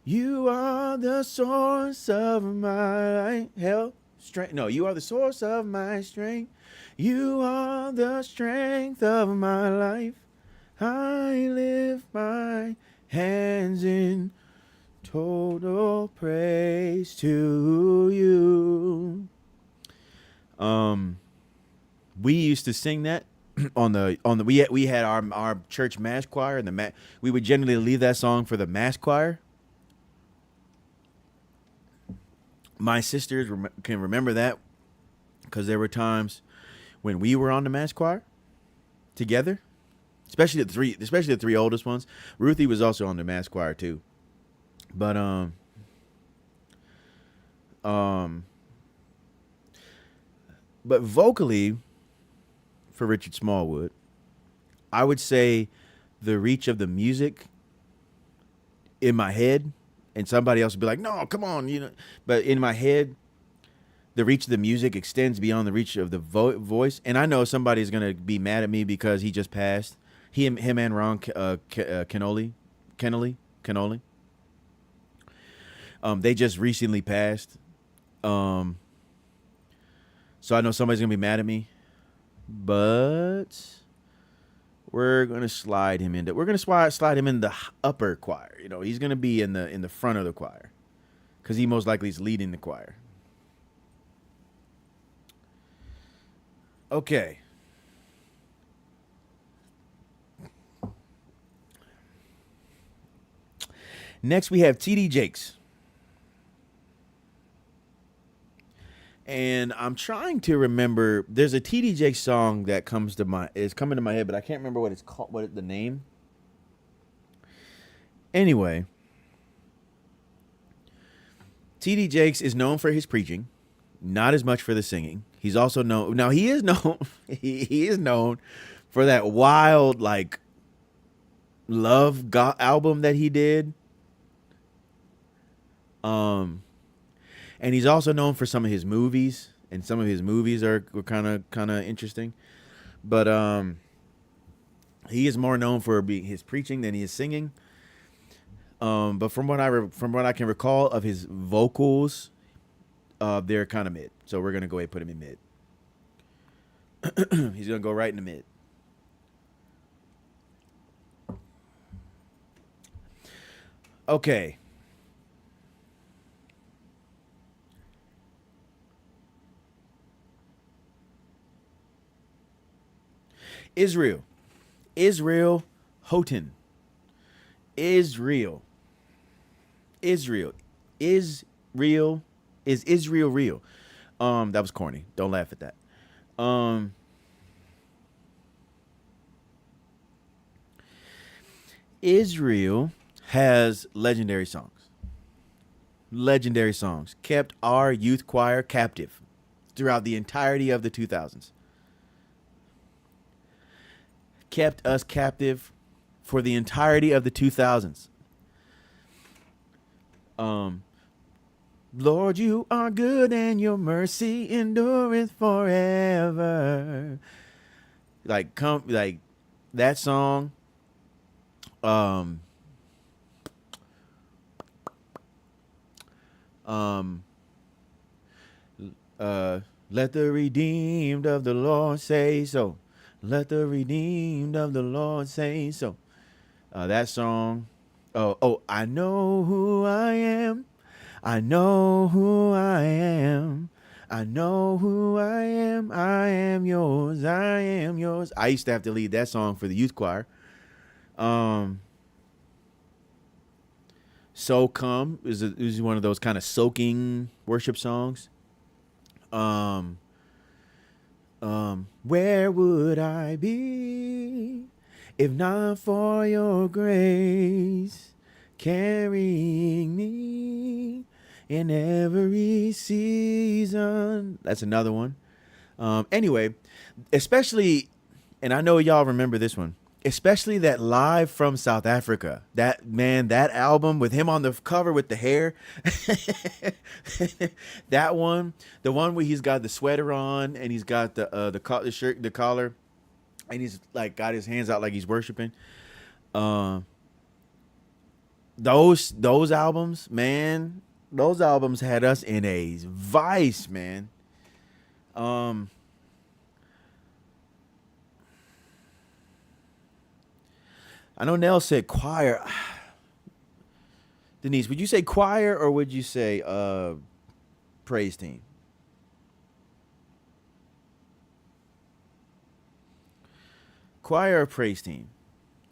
You are the source of my help, strength. No, you are the source of my strength. You are the strength of my life. I lift my hands in total praise to you. We used to sing that on the we had our church mass choir, and we would generally leave that song for the mass choir. My sisters can remember that because there were times when we were on the mass choir together, especially the three oldest ones. Ruthie was also on the mass choir too, but vocally, for Richard Smallwood, I would say the reach of the music in my head, and somebody else would be like, no, come on, but in my head, the reach of the music extends beyond the reach of the voice. And I know somebody's going to be mad at me because he just passed. Him and Ron Kenoly. They just recently passed. So I know somebody's going to be mad at me. But we're going to slide him in the upper choir. He's going to be in the front of the choir because he most likely is leading the choir. Okay. Next, we have T.D. Jakes. And I'm trying to remember. There's a T.D. Jakes song that is coming to my head, but I can't remember what it's called. The name? Anyway, T.D. Jakes is known for his preaching, not as much for the singing. He's also known. Now he is known. he is known for that wild love God album that he did. And he's also known for some of his movies, and some of his movies were kind of interesting. But he is more known for his preaching than he is singing. But from what I can recall of his vocals, they're kind of mid. So we're gonna go ahead and put him in mid. He's gonna go right in the mid. Okay. Israel. Israel Houghton. Israel. Israel. Is real. Is Israel real? That was corny. Don't laugh at that. Um, Israel has legendary songs. Legendary songs kept our youth choir captive throughout the entirety of the 2000s. Kept us captive for the entirety of the 2000s. Um, Lord, you are good and your mercy endureth forever. Like that song. Um, um, Let the redeemed of the Lord say so. Let the redeemed of the Lord say so. That song. Oh, I know who I am. I know who I am. I know who I am. I am yours. I am yours. I used to have to lead that song for the youth choir. Um, So Come is one of those kind of soaking worship songs. Um, where would I be if not for your grace carrying me in every season? That's another one. Anyway, especially, and I know y'all remember this one, especially that Live from South Africa. That man, that album with him on the cover with the hair. That one, the one where he's got the sweater on and he's got the shirt, the collar, and he's like got his hands out like he's worshiping. Uh, those albums, man, those albums had us in a vice, man. Um, I know Nell said choir. Denise, would you say choir or would you say praise team? Choir or praise team?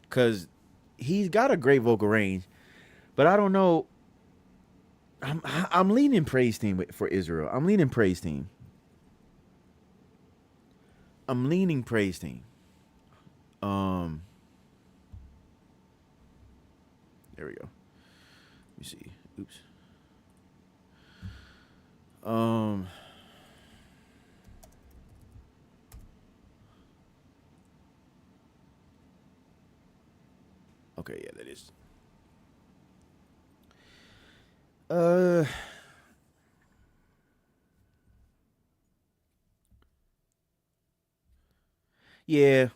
Because he's got a great vocal range, but I don't know. I'm leaning praise team for Israel. I'm leaning praise team. I'm leaning praise team. Um, there we go. Let me see. Oops. Um, okay, yeah, that is. Uh, yeah,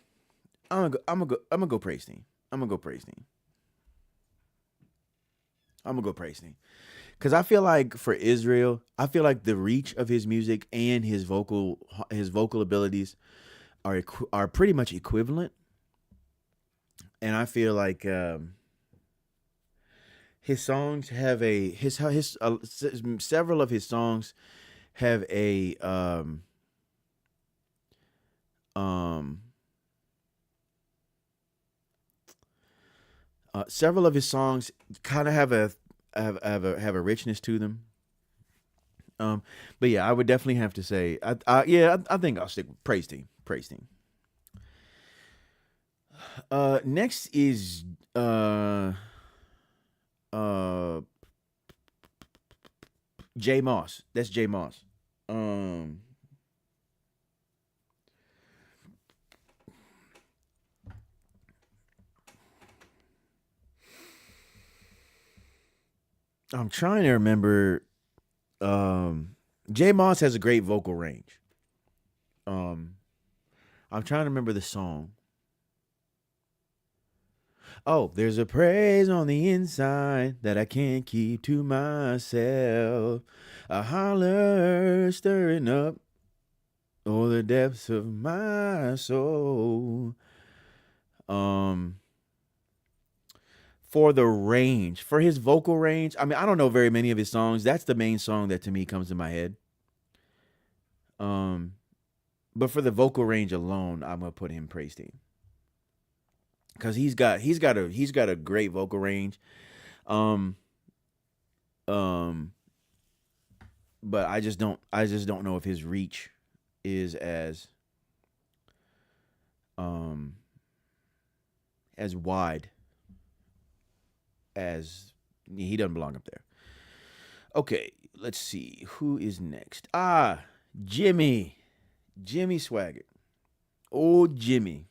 I'm gonna go praise team. I'm gonna go praise team. I'm gonna go praise team. Because I feel like for Israel, I feel like the reach of his music and his vocal abilities are pretty much equivalent, and I feel like his songs have a his several of his songs have a um several of his songs kind of have a richness to them. Um, but yeah, I would definitely have to say, I think I'll stick with praise team. Praise team. Next is uh uh J Moss. That's J Moss. Um, I'm trying to remember. J Moss has a great vocal range. Um, I'm trying to remember the song. Oh, there's a praise on the inside that I can't keep to myself. A holler stirring up. Oh, the depths of my soul. Um, for the range, for his vocal range. I mean, I don't know very many of his songs. That's the main song that to me comes to my head. Um, but for the vocal range alone, I'm gonna put him praise team because he's got a great vocal range. Um, um, but I just don't know if his reach is um as wide as he doesn't belong up there. Okay, let's see who is next. Jimmy, Jimmy Swaggart. Oh, Jimmy,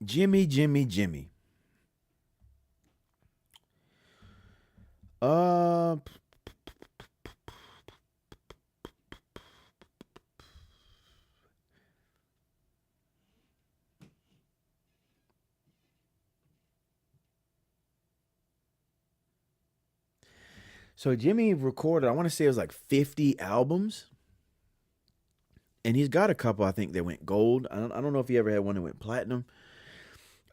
Jimmy, Jimmy, Jimmy. Uh, so Jimmy recorded. I want to say it was like 50 albums, and he's got a couple I think that went gold. I don't know if he ever had one that went platinum.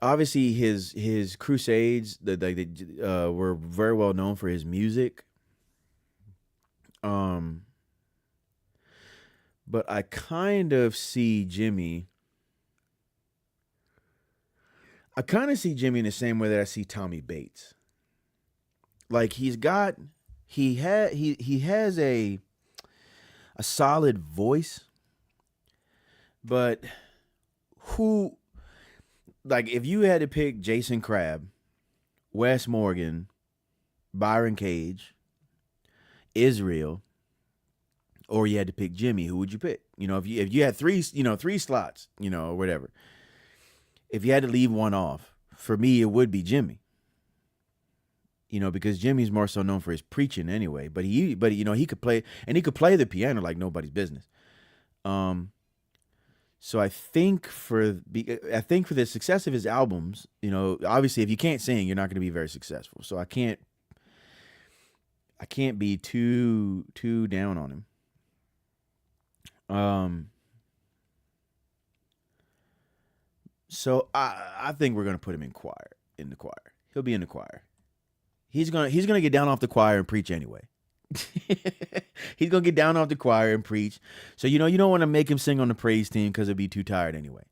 Obviously, his crusades were very well known for his music. Um, but I kind of see Jimmy. I kind of see Jimmy in the same way that I see Tommy Bates. Like he has a solid voice, but who like if you had to pick Jason Crabb, Wes Morgan, Byron Cage, Israel, or you had to pick Jimmy, who would you pick? If you had three slots, or whatever. If you had to leave one off, for me it would be Jimmy. Because Jimmy's more so known for his preaching anyway, but he could play and he could play the piano like nobody's business. Um so I think for the success of his albums, obviously if you can't sing, you're not going to be very successful. So I can't be too down on him. Um so I think we're going to put him in the choir. He'll be in the choir. He's gonna get down off the choir and preach anyway. He's gonna get down off the choir and preach. So you don't want to make him sing on the praise team because he'll be too tired anyway.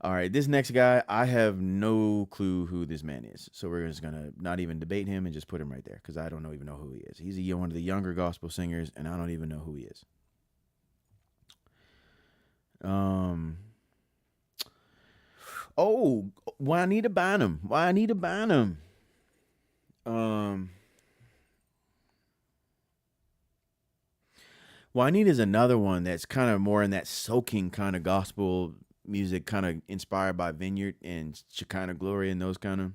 All right, this next guy, I have no clue who this man is. So we're just gonna not even debate him and just put him right there because I don't even know who he is. He's one of the younger gospel singers, and I don't even know who he is. Um. Oh, Juanita Bynum. Juanita Bynum. Um. Juanita's another one that's kind of more in that soaking kind of gospel music, kind of inspired by Vineyard and Shekinah Glory and those kind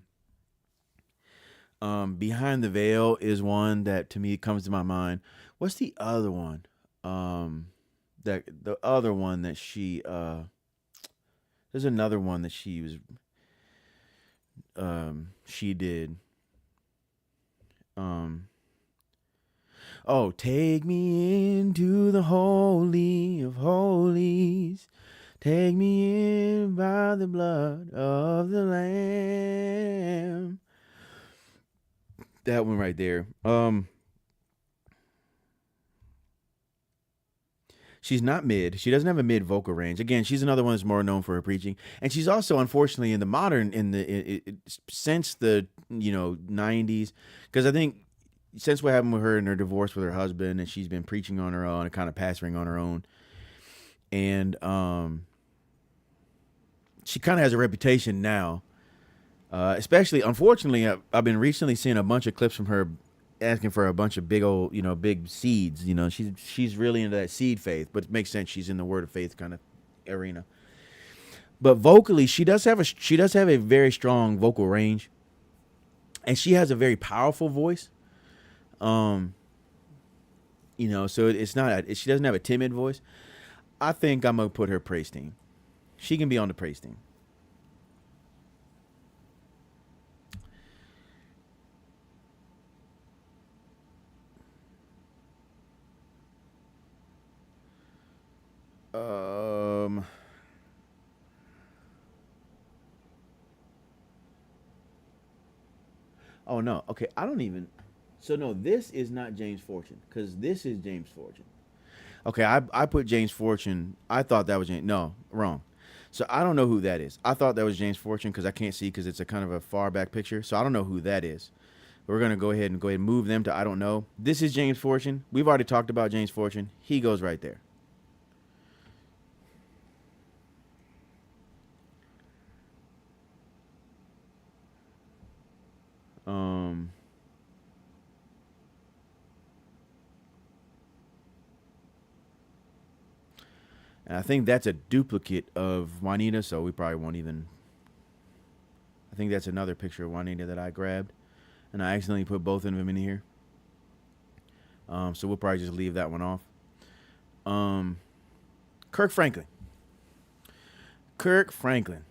of. Behind the Veil is one that to me comes to my mind. What's the other one? Um, that the other one that there's another one that she did. Um, oh, take me into the holy of holies. Take me in by the blood of the lamb. That one right there. She's not mid. She doesn't have a mid vocal range. Again, she's another one that's more known for her preaching, and she's also, unfortunately, in the modern since the 90s, because I think since what happened with her and her divorce with her husband, and she's been preaching on her own and kind of pastoring on her own, and she kind of has a reputation now. Especially, unfortunately, I've been recently seeing a bunch of clips from her asking for a bunch of big old, big seeds. She's really into that seed faith, but it makes sense. She's in the word of faith kind of arena. But vocally, she does have a very strong vocal range, and she has a very powerful voice. Um, so it's not she doesn't have a timid voice. I think I'm gonna put her praise team. She can be on the praise team. Um. Oh no. Okay, I don't even. So no, this is not James Fortune because this is James Fortune. Okay, I put James Fortune. I thought that was James. No, wrong. So I don't know who that is. I thought that was James Fortune because I can't see because it's a kind of a far back picture. So I don't know who that is. We're gonna go ahead and move them to I don't know. This is James Fortune. We've already talked about James Fortune. He goes right there. Um, and I think that's a duplicate of Juanita, so we probably won't even. I think that's another picture of Juanita that I grabbed, and I accidentally put both of them in here. So we'll probably just leave that one off. Um, Kirk Franklin. Kirk Franklin.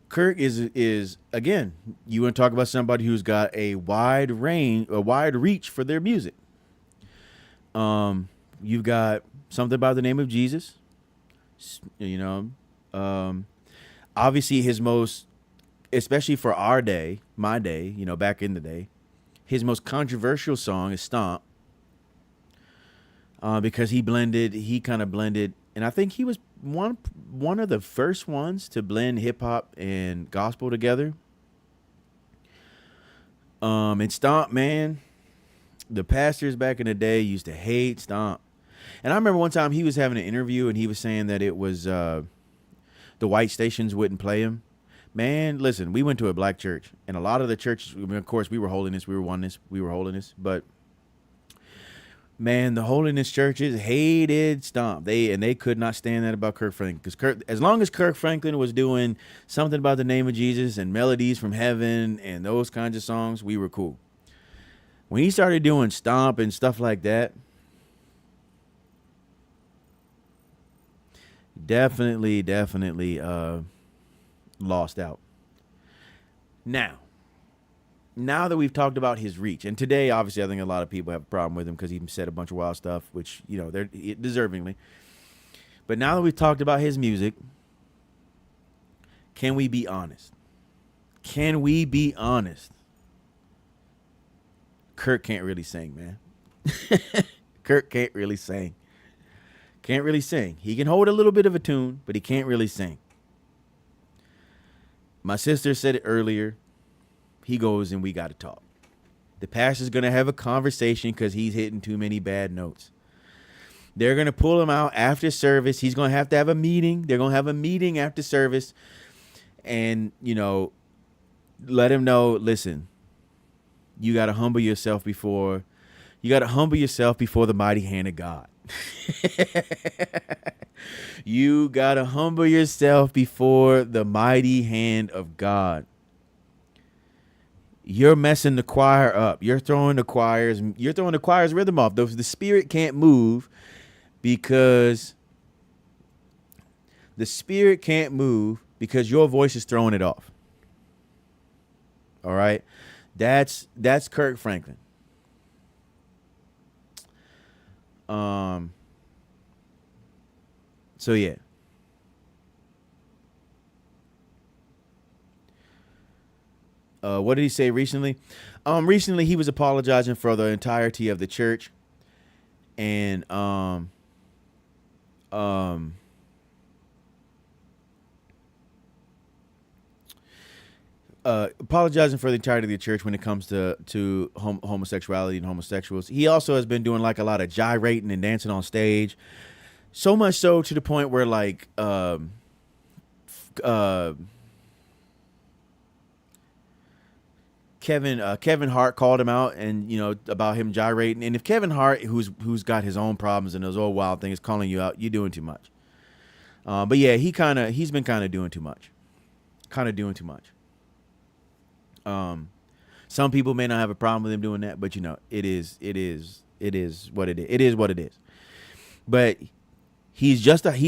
Kirk is again. You want to talk about somebody who's got a wide range, a wide reach for their music. You've got something about the name of Jesus. You know, um, obviously his most, especially for our day, my day, you know, back in the day, his most controversial song is "Stomp," because he kind of blended, and I think he was one of the first ones to blend hip hop and gospel together. And "Stomp," man, the pastors back in the day used to hate "Stomp." And I remember one time he was having an interview and he was saying that it was the white stations wouldn't play him. Man, listen, we went to a black church, and a lot of the churches, I mean, of course, we were holiness, we were oneness, we were holiness, but man, the holiness churches hated Stomp. They could not stand that about Kirk Franklin because as long as Kirk Franklin was doing something about the name of Jesus and melodies from heaven and those kinds of songs, we were cool. When he started doing Stomp and stuff like that, definitely lost out. Now, now that we've talked about his reach, and today, obviously, I think a lot of people have a problem with him because he said a bunch of wild stuff, which, you know, they're deservingly. But now that we've talked about his music, can we be honest? Can we be honest? Kirk can't really sing, man. Kirk can't really sing. Can't really sing. He can hold a little bit of a tune, but he can't really sing. My sister said it earlier. He goes and we got to talk. The pastor's going to have a conversation because he's hitting too many bad notes. They're going to pull him out after service. He's going to have a meeting. They're going to have a meeting after service and, you know, let him know, listen, you got to humble yourself before the mighty hand of God. You got to humble yourself before the mighty hand of God. You're messing the choir up. You're throwing the choir's rhythm off. The spirit can't move because your voice is throwing it off. All right. That's Kirk Franklin. So yeah. What did he say recently? Recently he was apologizing for the entirety of the church, and apologizing for the entirety of the church when it comes to homosexuality and homosexuals. He also has been doing like a lot of gyrating and dancing on stage, so much so to the point where like Kevin Hart called him out and, you know, about him gyrating. And if Kevin Hart, who's got his own problems and those old wild things, calling you out, you're doing too much. But yeah, he's been kind of doing too much. Some people may not have a problem with him doing that, but you know, it is what it is. It is what it is. But he's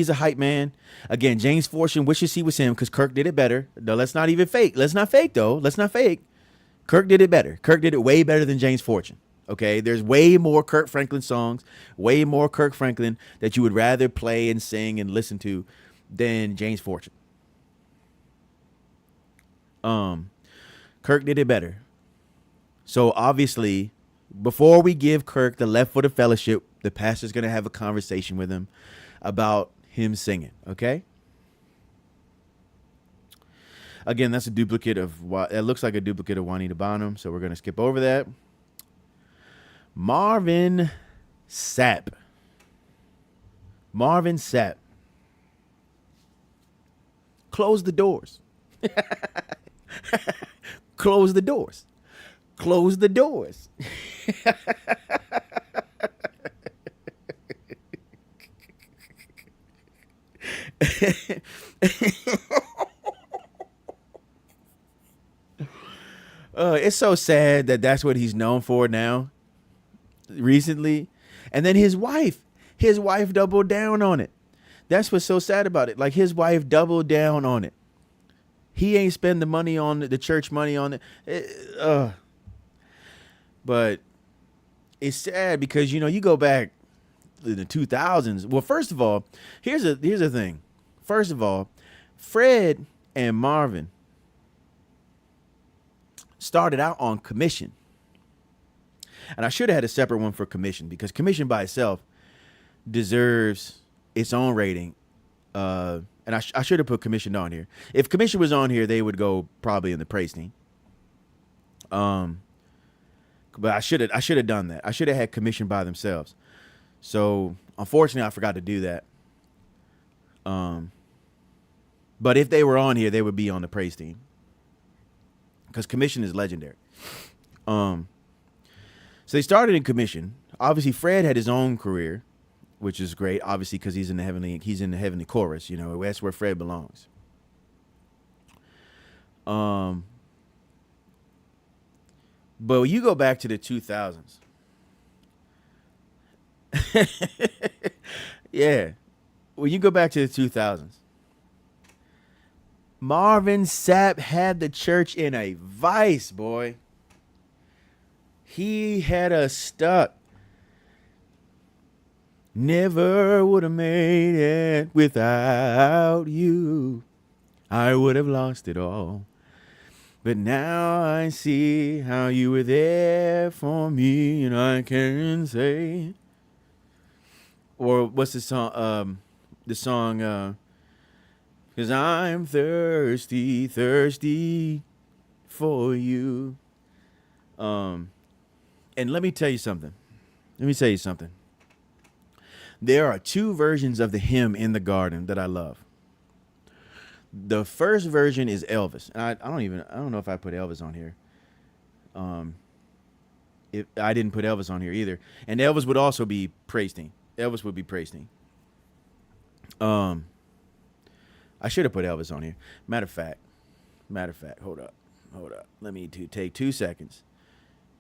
a hype man. Again, James Fortune wishes he was him because Kirk did it better. No, let's not even fake. Let's not fake though. Let's not fake. Kirk did it better. Kirk did it way better than James Fortune. Okay, there's way more Kirk Franklin songs, way more Kirk Franklin that you would rather play and sing and listen to than James Fortune. Kirk did it better. So obviously, before we give Kirk the left foot of fellowship, the pastor's gonna have a conversation with him about him singing. Okay. Again, that's a duplicate of what it looks like, a duplicate of Juanita Bonham. So we're gonna skip over that. Marvin Sapp. Marvin Sapp. Close the doors. Close the doors. Close the doors. It's so sad that that's what he's known for now, recently. And then his wife doubled down on it. That's what's so sad about it. Like, his wife doubled down on it. He ain't spend the money on the church money on it. But it's sad because, you know, you go back in the 2000s. Well, first of all, here's the thing. First of all, Fred and Marvin started out on Commission. And I should have had a separate one for Commission, because Commission by itself deserves its own rating. And I should have put Commission on here. If Commission was on here, they would go probably in the praise team. But I should have done that. I should have had Commission by themselves. So unfortunately, I forgot to do that. But if they were on here, they would be on the praise team, because Commission is legendary. So they started in Commission. Obviously, Fred had his own career, which is great. Obviously, because he's in the heavenly chorus. You know, that's where Fred belongs. But when you go back to the 2000s, yeah, when you go back to the 2000s, Marvin Sapp had the church in a vice, boy. He had us stuck. Never would have made it without you. I would have lost it all. But now I see how you were there for me, and I can say. Or what's the song? The song, 'cause I'm thirsty, thirsty for you. And let me tell you something. There are two versions of the hymn in the garden that I love. The first version is Elvis. And I don't know if I put Elvis on here. If I didn't put Elvis on here either. And Elvis would also be praise team. Elvis would be praise team. I should have put Elvis on here. Matter of fact, hold up. Let me take 2 seconds.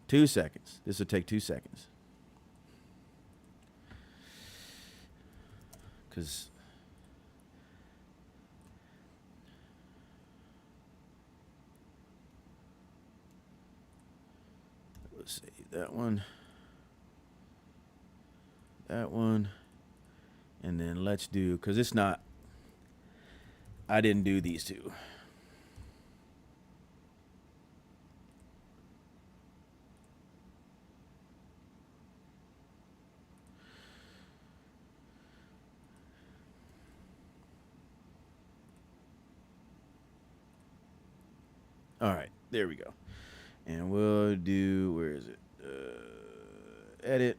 2 seconds. This will take 2 seconds. Because let's see, that one, and then let's do, because it's not, I didn't do these two. All right, there we go. And we'll do, where is it? Edit.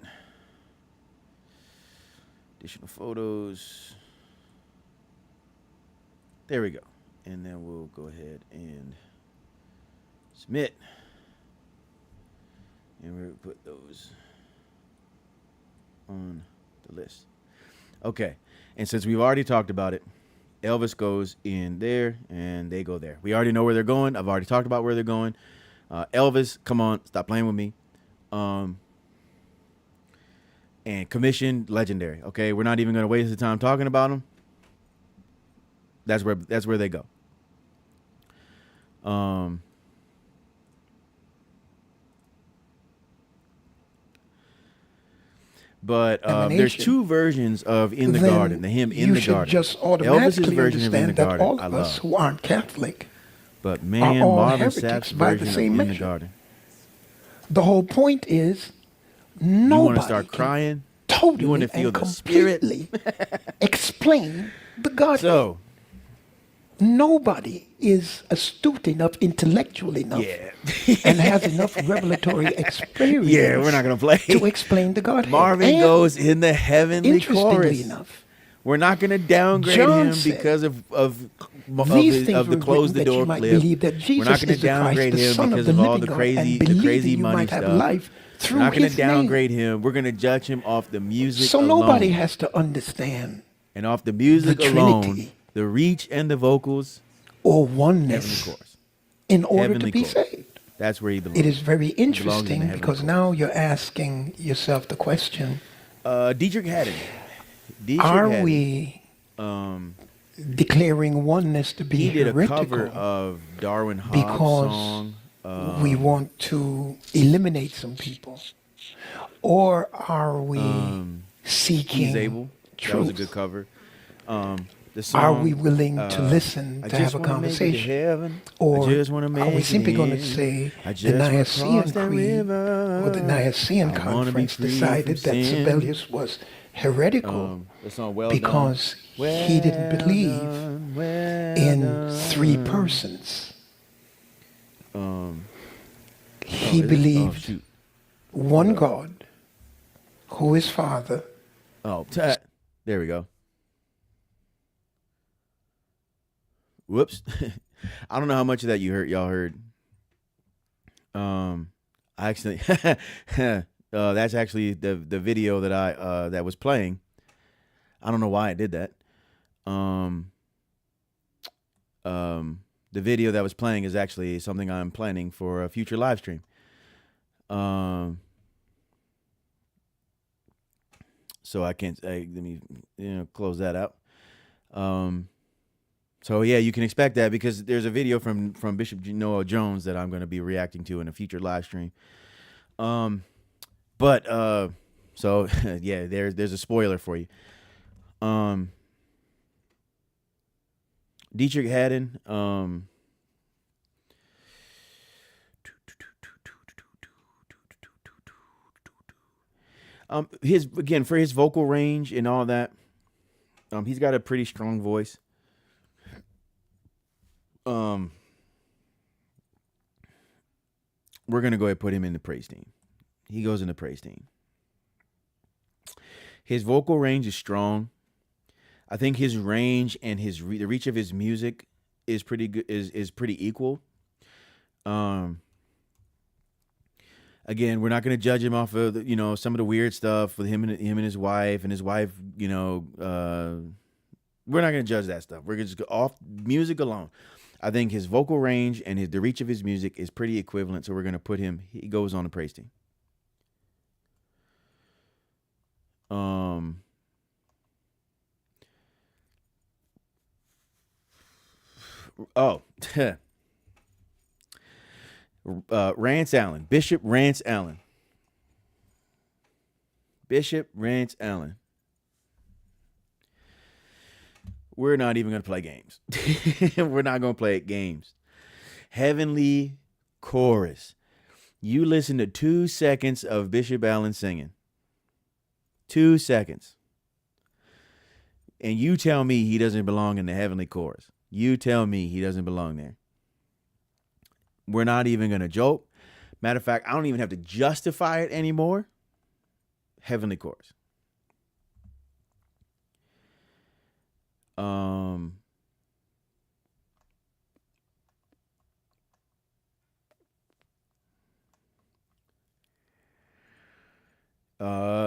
Additional photos. There we go. And then we'll go ahead and submit. And we'll put those on the list. Okay. And since we've already talked about it, Elvis goes in there and they go there. We already know where they're going. I've already talked about where they're going. Elvis, come on, stop playing with me. And Commission, legendary. Okay, we're not even going to waste the time talking about them. That's where they go. But there's emanation, two versions of "In the Garden." then The hymn "In you the should Garden." just Elvis's automatically version of "In the understand that Garden" all I of us love, who aren't Catholic but are man, all Marvin heretics Sapp's by the version of same "In the measure. Garden." The whole point is You want to nobody start can crying? You want totally to feel and the spirit? completely explain the Godhead. So Nobody is astute enough, intellectual enough, yeah, and has enough revelatory experience yeah, we're not gonna play. to explain the Godhead. Marvin And goes in the heavenly interestingly chorus. enough, We're not going to downgrade John him said, because these things the were close written the that you door might clip. believe that We're not Jesus going to is the Christ, downgrade the him Son of because the of all living the God, and crazy believe that you money might have stuff. life We're through not going to his name. downgrade him. We're going to judge him off the music So alone. nobody has to understand And off the music the alone, Trinity the reach and the vocals, or heavenly oneness chorus. in order Heavenly to be chorus. saved. That's where he belongs. It is very He belongs in the interesting heavenly because chorus. now you're asking yourself the question, Dietrich Haddon. are we Um, declaring oneness to be he did a heretical cover of Darwin Hobbs' because song. we want to eliminate some people? Or are we seeking He's Able. truth? That was a good cover. The song, Are we willing to listen I to just have a wanna make it to conversation? heaven. Or I just wanna make are we it simply going to in. say I the just wanna Nicene cross that Creed river. or the Nicene I wanna be Conference free decided from that sin. Sibelius was heretical The song Well because Done. he didn't Well believe done, well in done. three persons. He is it? believed shoot. one God, who is Father. There we go. Whoops. I don't know how much of that y'all heard. I actually that's actually the video that I that was playing. I don't know why I did that. The video that was playing is actually something I'm planning for a future live stream. So I can't. Let me close that out. So yeah, you can expect that because there's a video from Bishop Noel Jones that I'm going to be reacting to in a future live stream. So yeah, there's a spoiler for you. Dietrich Haddon. For his vocal range and all that, he's got a pretty strong voice. We're gonna go ahead and put him in the praise team. He goes in the praise team. His vocal range is strong. I think his range and the reach of his music is pretty good. Is pretty equal. Again, we're not going to judge him off of some of the weird stuff with him and his wife, and his wife. We're not going to judge that stuff. We're just go off music alone. I think his vocal range and the reach of his music is pretty equivalent. So we're going to put him. He goes on the praise team. Rance Allen, Bishop Rance Allen. Bishop Rance Allen. We're not even going to play games. We're not going to play games. Heavenly chorus. You listen to 2 seconds of Bishop Allen singing. 2 seconds. And you tell me he doesn't belong in the heavenly chorus. You tell me he doesn't belong there. We're not even going to joke. Matter of fact, I don't even have to justify it anymore. Heavenly chorus.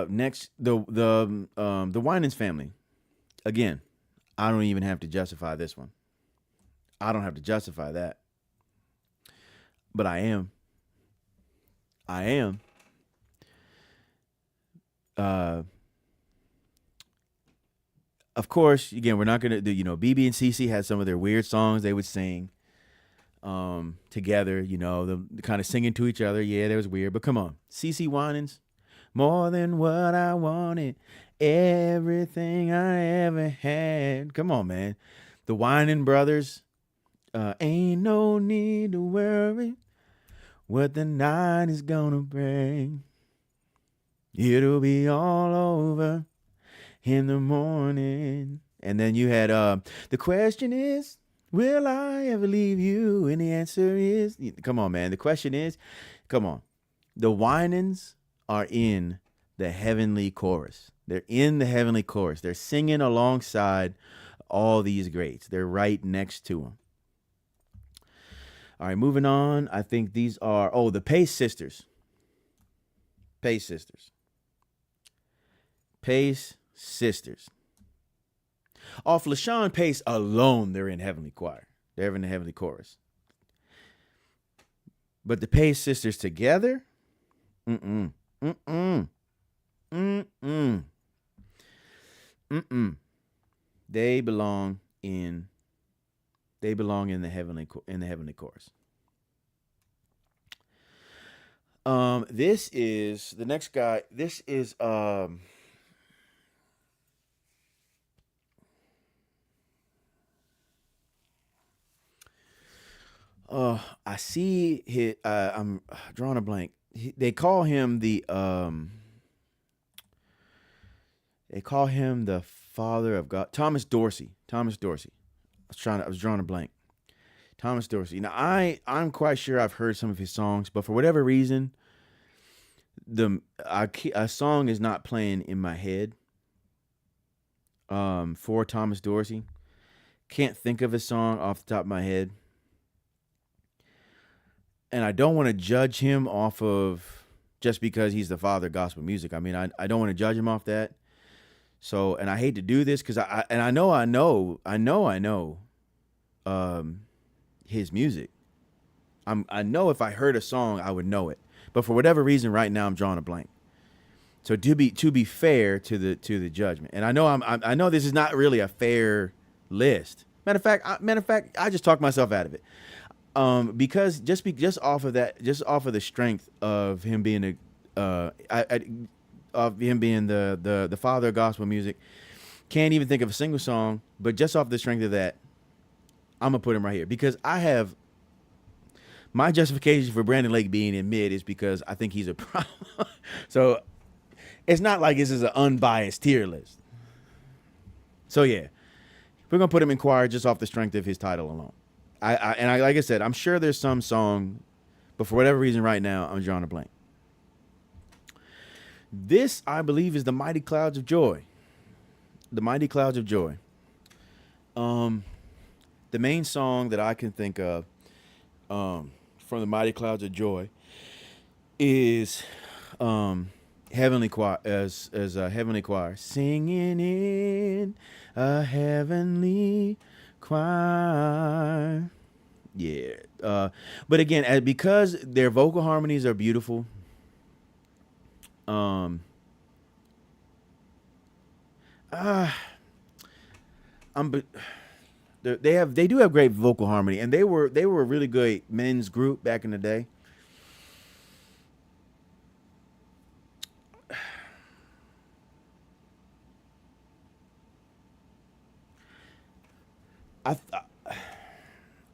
Next, the Winans family. Again, I don't even have to justify this one. I don't have to justify that. But I am. Of course, again, we're not going to do, BB and CC had some of their weird songs they would sing together, the kind of singing to each other. Yeah, that was weird. But come on. CC Winans, more than what I wanted, everything I ever had. Come on, man. The Whining Brothers. Ain't no need to worry what the night is gonna bring. It'll be all over in the morning. And then you had the question is, will I ever leave you? And the answer is, come on, man. The question is, come on. The Winans are in the heavenly chorus. They're in the heavenly chorus. They're singing alongside all these greats. They're right next to them. All right, moving on. I think these are, the Pace Sisters. Pace Sisters. Pace Sisters. Off LaShawn Pace alone, they're in heavenly choir. They're in the heavenly chorus. But the Pace Sisters together, They belong in the heavenly chorus. This is the next guy. This is I see his, I'm drawing a blank. They call him the father of God. Thomas Dorsey. I was drawing a blank. Thomas Dorsey. Now I'm quite sure I've heard some of his songs, but for whatever reason, a song is not playing in my head. For Thomas Dorsey, can't think of a song off the top of my head. And I don't want to judge him off of just because he's the father of gospel music. I mean, I don't want to judge him off that. So, and I hate to do this because I know his music. I know if I heard a song, I would know it. But for whatever reason, right now I'm drawing a blank. So to be fair to the judgment, and I know this is not really a fair list. Matter of fact, I just talked myself out of it. Because just off of the strength of him being the father of gospel music, can't even think of a single song. But just off the strength of that, I'm gonna put him right here because I have my justification for Brandon Lake being in mid is because I think he's a problem. So it's not like this is an unbiased tier list. So yeah, we're gonna put him in choir just off the strength of his title alone. I like I said, I'm sure there's some song, but for whatever reason right now, I'm drawing a blank. This, I believe, is the Mighty Clouds of Joy. The Mighty Clouds of Joy. The main song that I can think of from the Mighty Clouds of Joy is Heavenly Choir, as a Heavenly Choir. Singing in a heavenly choir. Yeah. But again, because their vocal harmonies are beautiful, they do have great vocal harmony, and they were a really good men's group back in the day.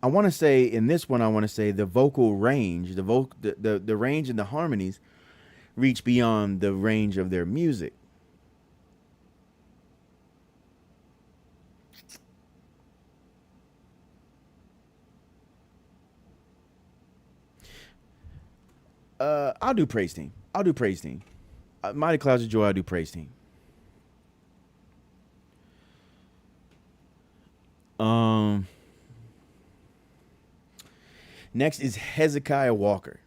I want to say in this one, the vocal range, the range and the harmonies reach beyond the range of their music. I'll do Praise Team. Mighty Clouds of Joy, I'll do Praise Team. Next is Hezekiah Walker.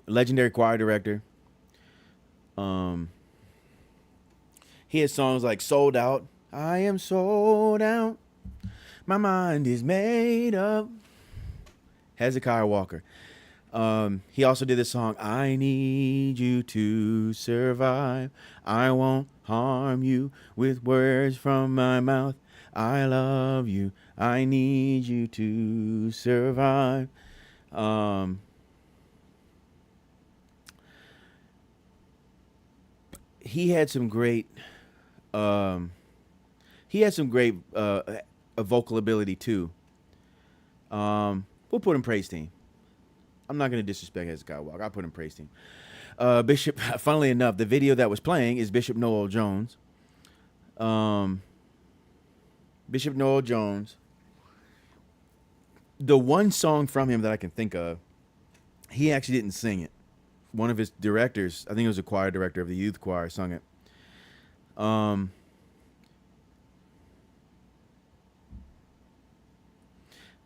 Legendary choir director. He has songs like Sold Out. I am sold out. My mind is made up. Hezekiah Walker. He also did this song, I Need You to Survive. I won't harm you with words from my mouth. I love you. I need you to survive. he had some great um, vocal ability too. We'll put him praise team. I'm not gonna disrespect Hezekiah Walker. I'll put him praise team. Bishop. Funnily enough, the video that was playing is Bishop Noel Jones. Bishop Noel Jones. The one song from him that I can think of, he actually didn't sing it. One of his directors, I think it was a choir director of the youth choir, sung it.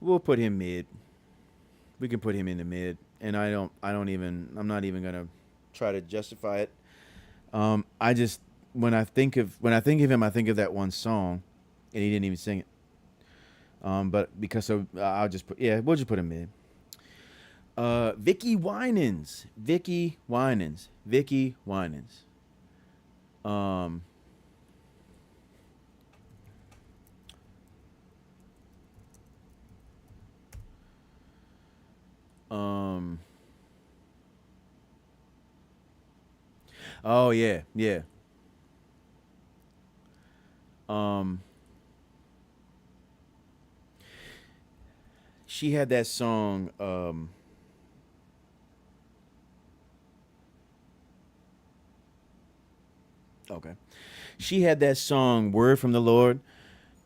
We'll put him mid. We can put him in the mid, and I'm not even gonna try to justify it. I just when I think of him, I think of that one song, and he didn't even sing it. But because of we'll just put him mid. Vicky Winans. Um, um, oh yeah, yeah. Um, she had that song. Okay, she had that song, "Word from the Lord."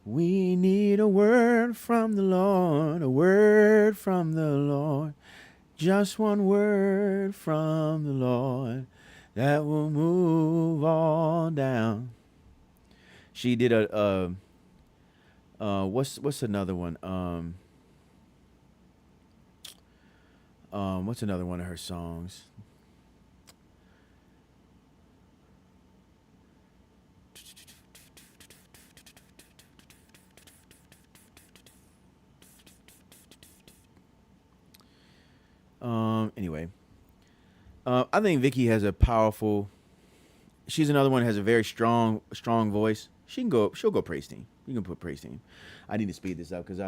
We need a word from the Lord, a word from the Lord. Just one word from the Lord that will move all down. She did what's another one? What's another one of her songs? Anyway, I think Vicky has a powerful. She's another one that has a very strong voice. She'll go praise team. You can put praise team. I need to speed this up because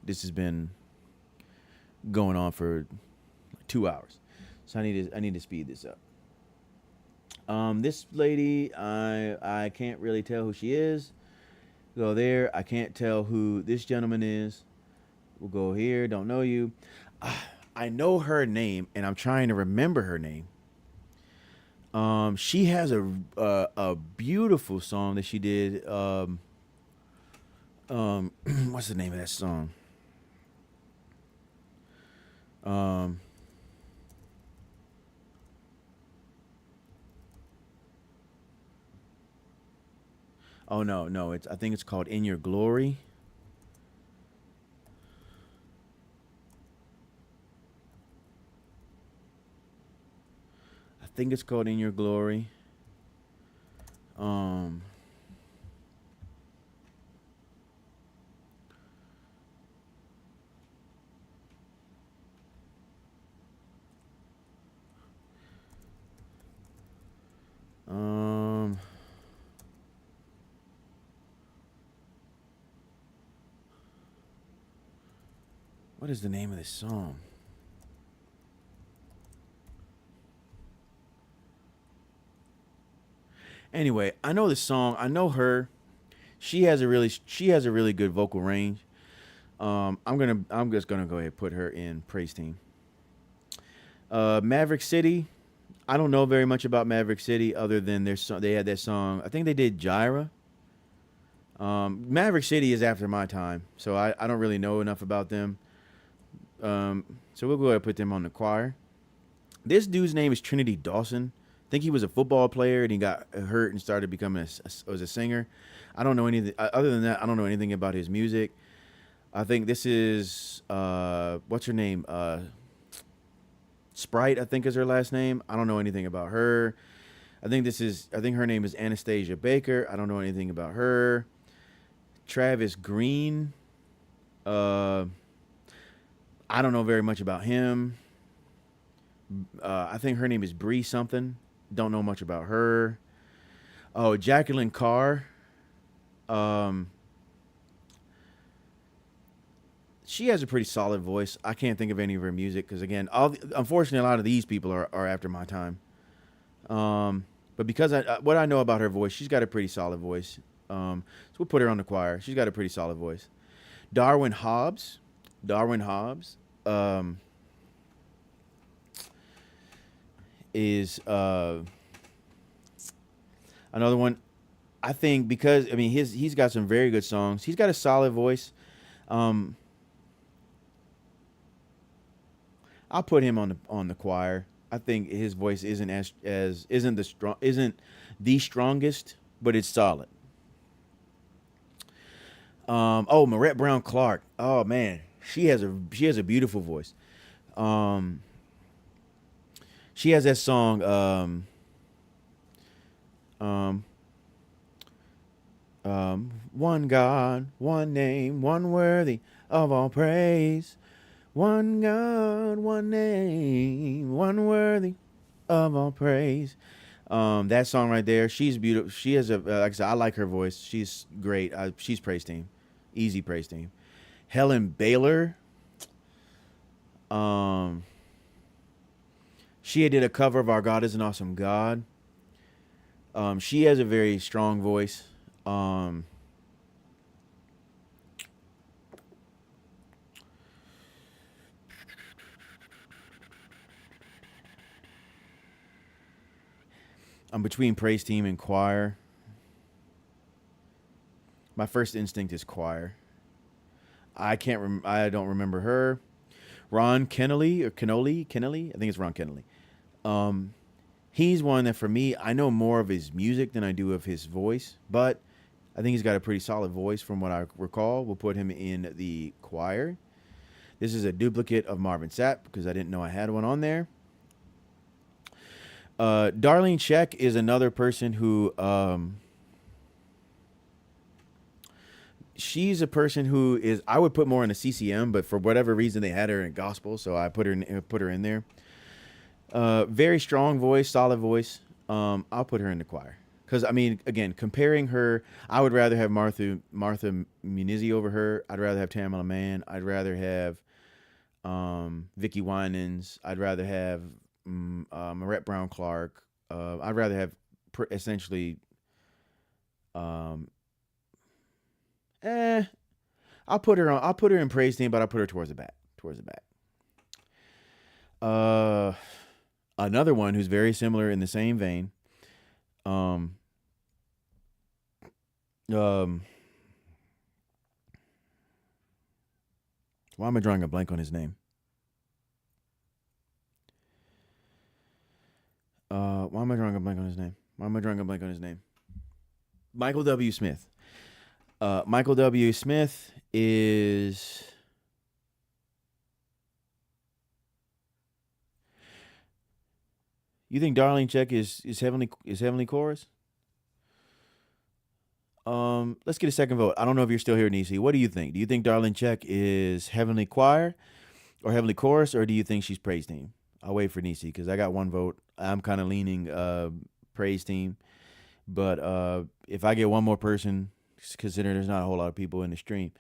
this has been going on for 2 hours, so I need to speed this up. This lady, I can't really tell who she is. Go there. I can't tell who this gentleman is. We'll go here. Don't know you. I know her name, and I'm trying to remember her name. She has a beautiful song that she did. What's the name of that song? Oh no, I think it's called "In Your Glory." I think it's called "In Your Glory." Um, um, what is the name of this song? Anyway, I know the song. I know her. She has a really good vocal range. I'm just gonna go ahead and put her in praise team. Maverick City. I don't know very much about Maverick City other than they had that song. I think they did Gyra. Maverick City is after my time, so I don't really know enough about them. So we'll go ahead and put them on the choir. This dude's name is Trinity Dawson. I think he was a football player and he got hurt and started becoming was a singer. I don't know anything other than that. I don't know anything about his music. I think this is what's her name? Sprite, I think is her last name. I don't know anything about her. I think her name is Anastasia Baker. I don't know anything about her. Travis Green. I don't know very much about him. I think her name is Bree something. Don't know much about her. Oh, Jacqueline Carr. She has a pretty solid voice. I can't think of any of her music because, again, unfortunately, a lot of these people are after my time. But because what I know about her voice, she's got a pretty solid voice. So we'll put her on the choir. She's got a pretty solid voice. Darwin Hobbs. Darwin Hobbs is another one. I think because I mean he's got some very good songs. He's got a solid voice. I'll put him on the choir. I think his voice isn't as isn't the strongest, but it's solid. Oh, Marette Brown Clark. Oh man, she has a beautiful voice. Um, she has that song. Um, One God, one name, one worthy of all praise. One God, one name, one worthy of all praise. That song right there, she's beautiful. She has a like I said, I like her voice. She's great. She's praise team, easy praise team. Helen Baylor, um, she did a cover of "Our God Is an Awesome God." She has a very strong voice. Um, I'm between praise team and choir. My first instinct is choir. I don't remember her. Ron Kennelly or Kennelly. I think it's Ron Kennelly. Um, he's one that for me, I know more of his music than I do of his voice, but I think he's got a pretty solid voice from what I recall. We'll put him in the choir. This is a duplicate of Marvin Sapp because I didn't know I had one on there. Darlene Zschech is another person who she's a person who is I would put more in a CCM, but for whatever reason they had her in gospel, so I put her in there. Very strong voice, solid voice. I'll put her in the choir because I mean, again, comparing her, I would rather have Martha Munizzi over her. I'd rather have Tamala Mann. I'd rather have Vicky Winans. I'd rather have Marette Brown Clark. I'd rather have essentially. Um, eh, I'll put her on. I'll put her in praise team, but I'll put her towards the back. Towards the back. Uh, Another one who's very similar in the same vein. Um, um, why am I drawing a blank on his name? Why am I drawing a blank on his name? Why am I drawing a blank on his name? Michael W. Smith. Michael W. Smith is. You think Darlene Zschech is heavenly chorus? Let's get a second vote. I don't know if you're still here, Nisi. What do you think? Do you think Darlene Zschech is heavenly choir or heavenly chorus, or do you think she's praise team? I'll wait for Nisi because I got one vote. I'm kind of leaning praise team, but if I get one more person, considering there's not a whole lot of people in the stream,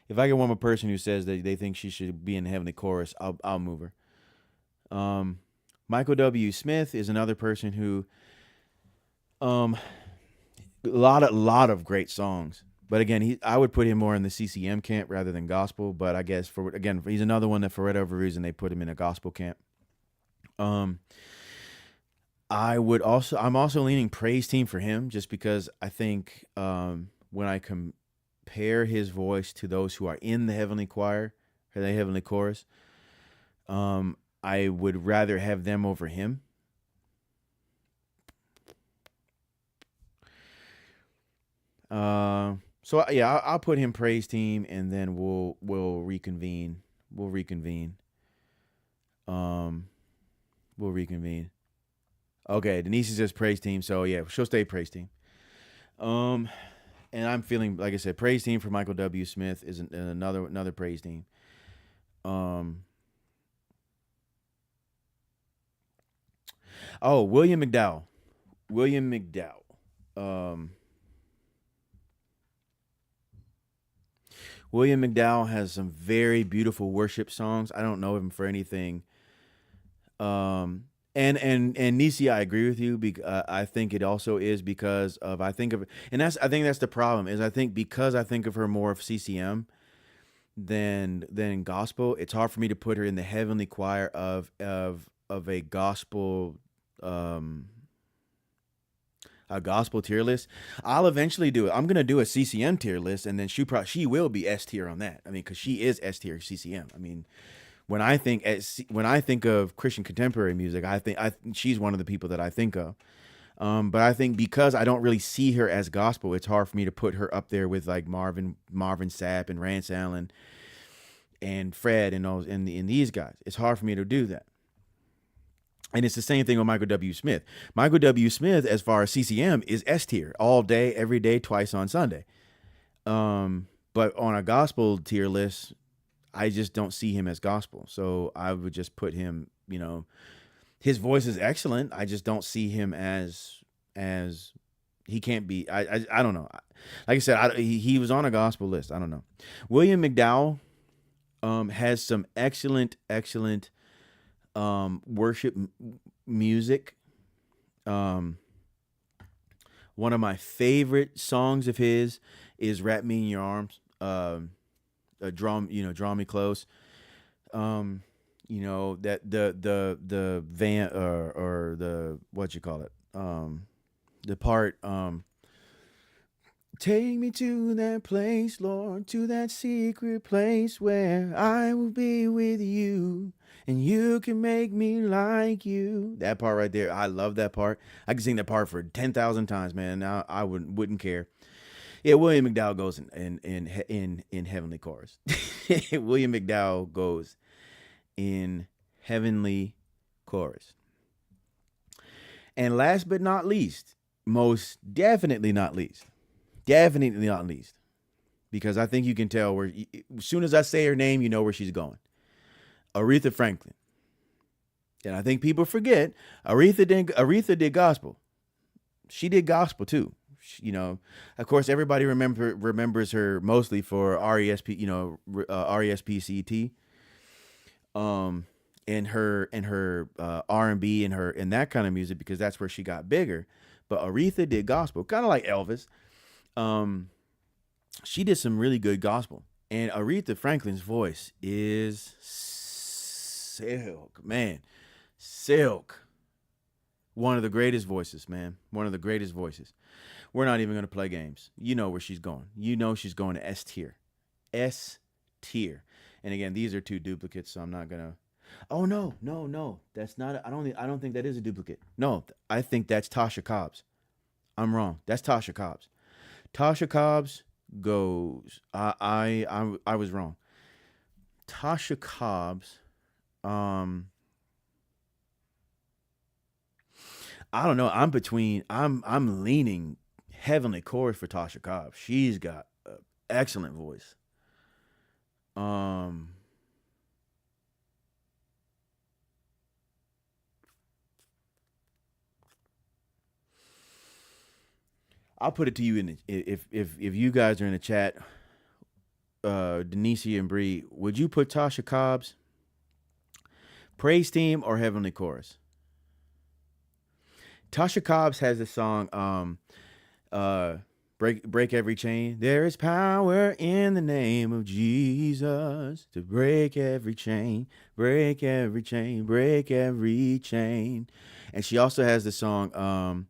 if I get one more person who says that they think she should be in the heavenly chorus, I'll move her. Michael W. Smith is another person who um lot of great songs. But again, I would put him more in the CCM camp rather than gospel. But I guess he's another one that for whatever reason they put him in a gospel camp. I'm also leaning praise team for him just because I think when I compare his voice to those who are in the heavenly choir or the heavenly chorus, I would rather have them over him. So yeah, I'll put him praise team, and then we'll reconvene. We'll reconvene. Um, we'll reconvene. Okay, Denise says praise team, so yeah, she'll stay praise team. Um, and I'm feeling like I said, praise team for Michael W. Smith is another praise team. Oh, William McDowell. William McDowell. Um, William McDowell has some very beautiful worship songs. I don't know him for anything And Nisi, I agree with you. I think it also is because of I think that's the problem is I think because I think of her more of CCM than gospel. It's hard for me to put her in the heavenly choir of um a gospel tier list. I'll eventually do it. I'm gonna do a CCM tier list, and then she will be S tier on that. I mean, because she is S tier CCM. I mean, when I think of Christian contemporary music, she's one of the people that I think of. But I think because I don't really see her as gospel, it's hard for me to put her up there with like Marvin Sapp and Rance Allen and Fred and these guys. It's hard for me to do that. And it's the same thing with Michael W. Smith. Michael W. Smith, as far as CCM, is S tier all day, every day, twice on Sunday. But on a gospel tier list, I just don't see him as gospel. So I would just put him, his voice is excellent. I just don't see him as he can't be. I don't know. Like I said, he was on a gospel list. I don't know. William McDowell has some excellent worship music. One of my favorite songs of his is "Wrap Me in Your Arms." Draw me close. That the van or the what you call it. The part take me to that place, Lord, to that secret place where I will be with you and you can make me like you. That part right there, I love that part. I can sing that part for 10,000 times, man. Now I wouldn't care. Yeah, William McDowell goes in heavenly chorus. William McDowell goes in heavenly chorus. And last but not least, most definitely not least, because I think you can tell where, as soon as I say her name, you know where she's going. Aretha Franklin. And I think people forget Aretha did gospel. She did gospel too. Of course, everybody remembers her mostly for RESP, RESPCT, and her R&B and that kind of music, because that's where she got bigger. But Aretha did gospel, kind of like Elvis. She did some really good gospel, and Aretha Franklin's voice is silk, man, silk. One of the greatest voices, man. One of the greatest voices. We're not even going to play games. You know where she's going. You know she's going to S tier. S tier. And again, these are two duplicates, so I'm not going to. Oh, no. That's not. I don't think that is a duplicate. No, I think that's Tasha Cobbs. I'm wrong. That's Tasha Cobbs. Tasha Cobbs goes. I was wrong. Tasha Cobbs. I don't know. I'm leaning heavenly chorus for Tasha Cobbs. She's got an excellent voice. I'll put it to you if you guys are in the chat, Denise and Bree, would you put Tasha Cobbs praise team or heavenly chorus? Tasha Cobbs has a song, break every chain. There is power in the name of Jesus to break every chain, break every chain, break every chain. And she also has the song,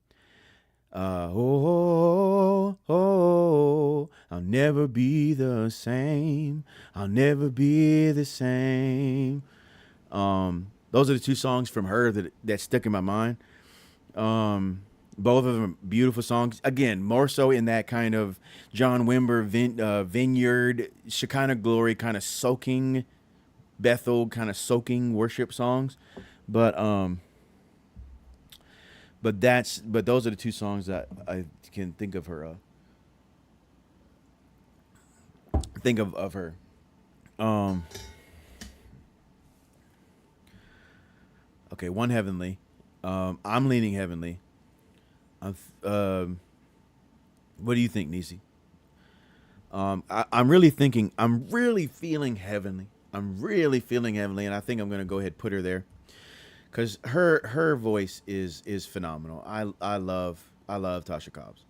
I'll never be the same. I'll never be the same. Those are the two songs from her that stuck in my mind. Both of them beautiful songs. Again, more so in that kind of John Wimber vineyard, Shekinah glory kind of soaking, Bethel kind of soaking worship songs. But those are the two songs that I can think of her. Think of her. Okay, one heavenly. I'm leaning heavenly. What do you think, Nisi? I'm really feeling heavenly. And I think I'm gonna go ahead and put her there. because her voice is phenomenal. I love Tasha Cobbs.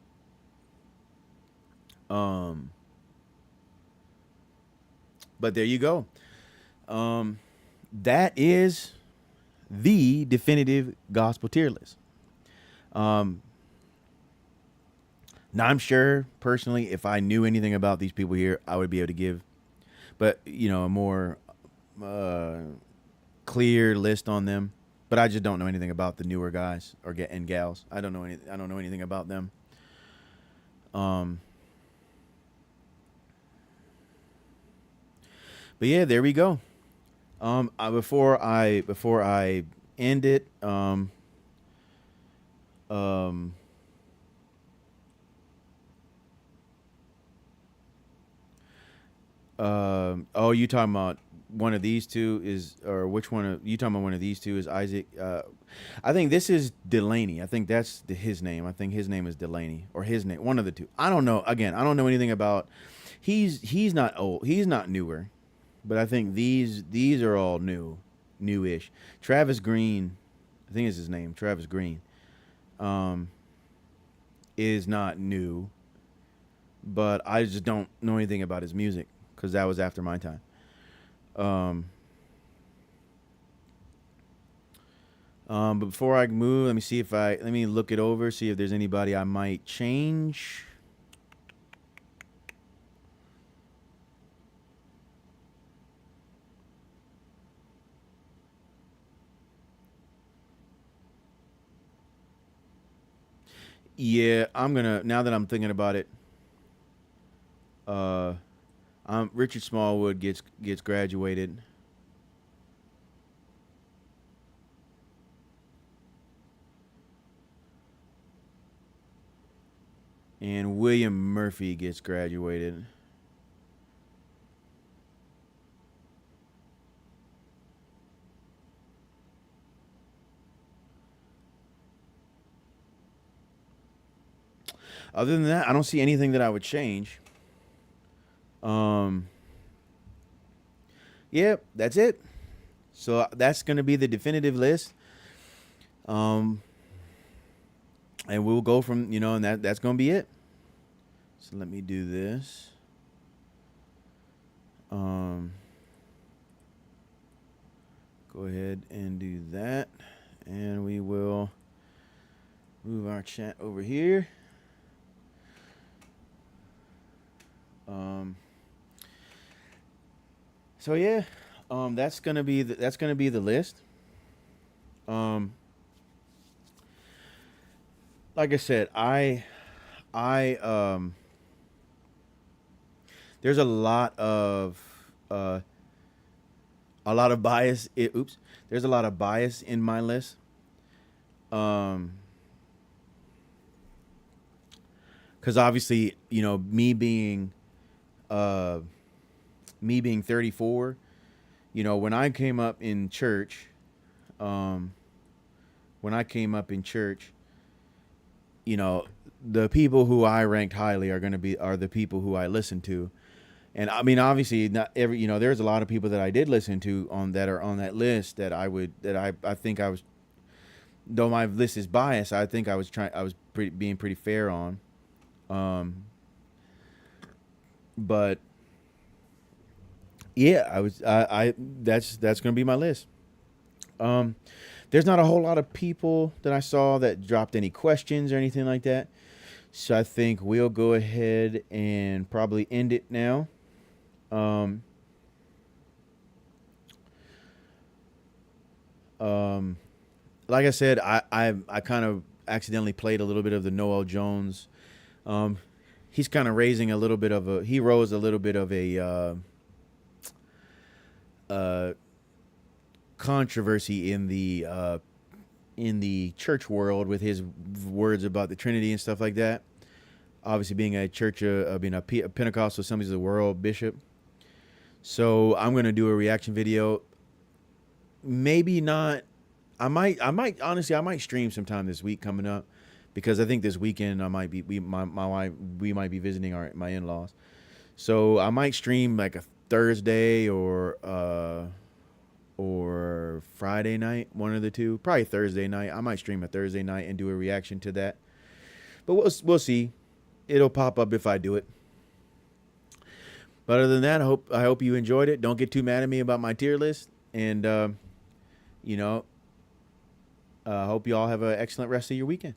Um, but there you go. That is the definitive gospel tier list. Um, Now I'm sure personally, if I knew anything about these people here, I would be able to give, but a more uh, clear list on them. But I just don't know anything about the newer guys and gals. I don't know anything about them. Um, but yeah, there we go. Before I end it, um, oh, you talking about one of these two is, or which one? You talking about one of these two is Isaac? I think this is Delaney. I think that's his name. I think his name is Delaney, or his name, one of the two. I don't know. Again, I don't know anything about. He's not old. He's not newer, but I think these are all newish. Travis Green, I think is his name. Travis Green, um, is not new, but I just don't know anything about his music because that was after my time. Um, but before I move, let me look it over, see if there's anybody I might change. Yeah, now that I'm thinking about it, uh, Richard Smallwood gets graduated. And William Murphy gets graduated. Other than that, I don't see anything that I would change. Um, yeah, that's it. So that's going to be the definitive list. Um, and we'll go from, and that's going to be it. So let me do this. Go ahead and do that. And we will move our chat over here. So yeah, that's gonna be the list. Like I said, I there's a lot of bias. There's a lot of bias in my list. Because obviously, uh, me being 34, when I came up in church, um, the people who I ranked highly are the people who I listened to. And I mean, obviously, not every, there's a lot of people that I did listen to that are on that list that I think I was, though my list is biased, I think I was being pretty fair on. But yeah, that's going to be my list. There's not a whole lot of people that I saw that dropped any questions or anything like that. So I think we'll go ahead and probably end it now. Like I said, I kind of accidentally played a little bit of the Noel Jones. He's kind of he rose a little bit of a controversy in the church world with his words about the Trinity and stuff like that. Obviously, being a Pentecostal Assemblies of the World bishop. So I'm gonna do a reaction video. Maybe not. I might honestly, I might stream sometime this week coming up, because I think this weekend my wife, we might be visiting my in-laws. So I might stream like a Thursday or or Friday night, one of the two. Probably Thursday night. I might stream a Thursday night and do a reaction to that. But we'll see. It'll pop up if I do it. But other than that, I hope you enjoyed it. Don't get too mad at me about my tier list, and you know, hope you all have an excellent rest of your weekend.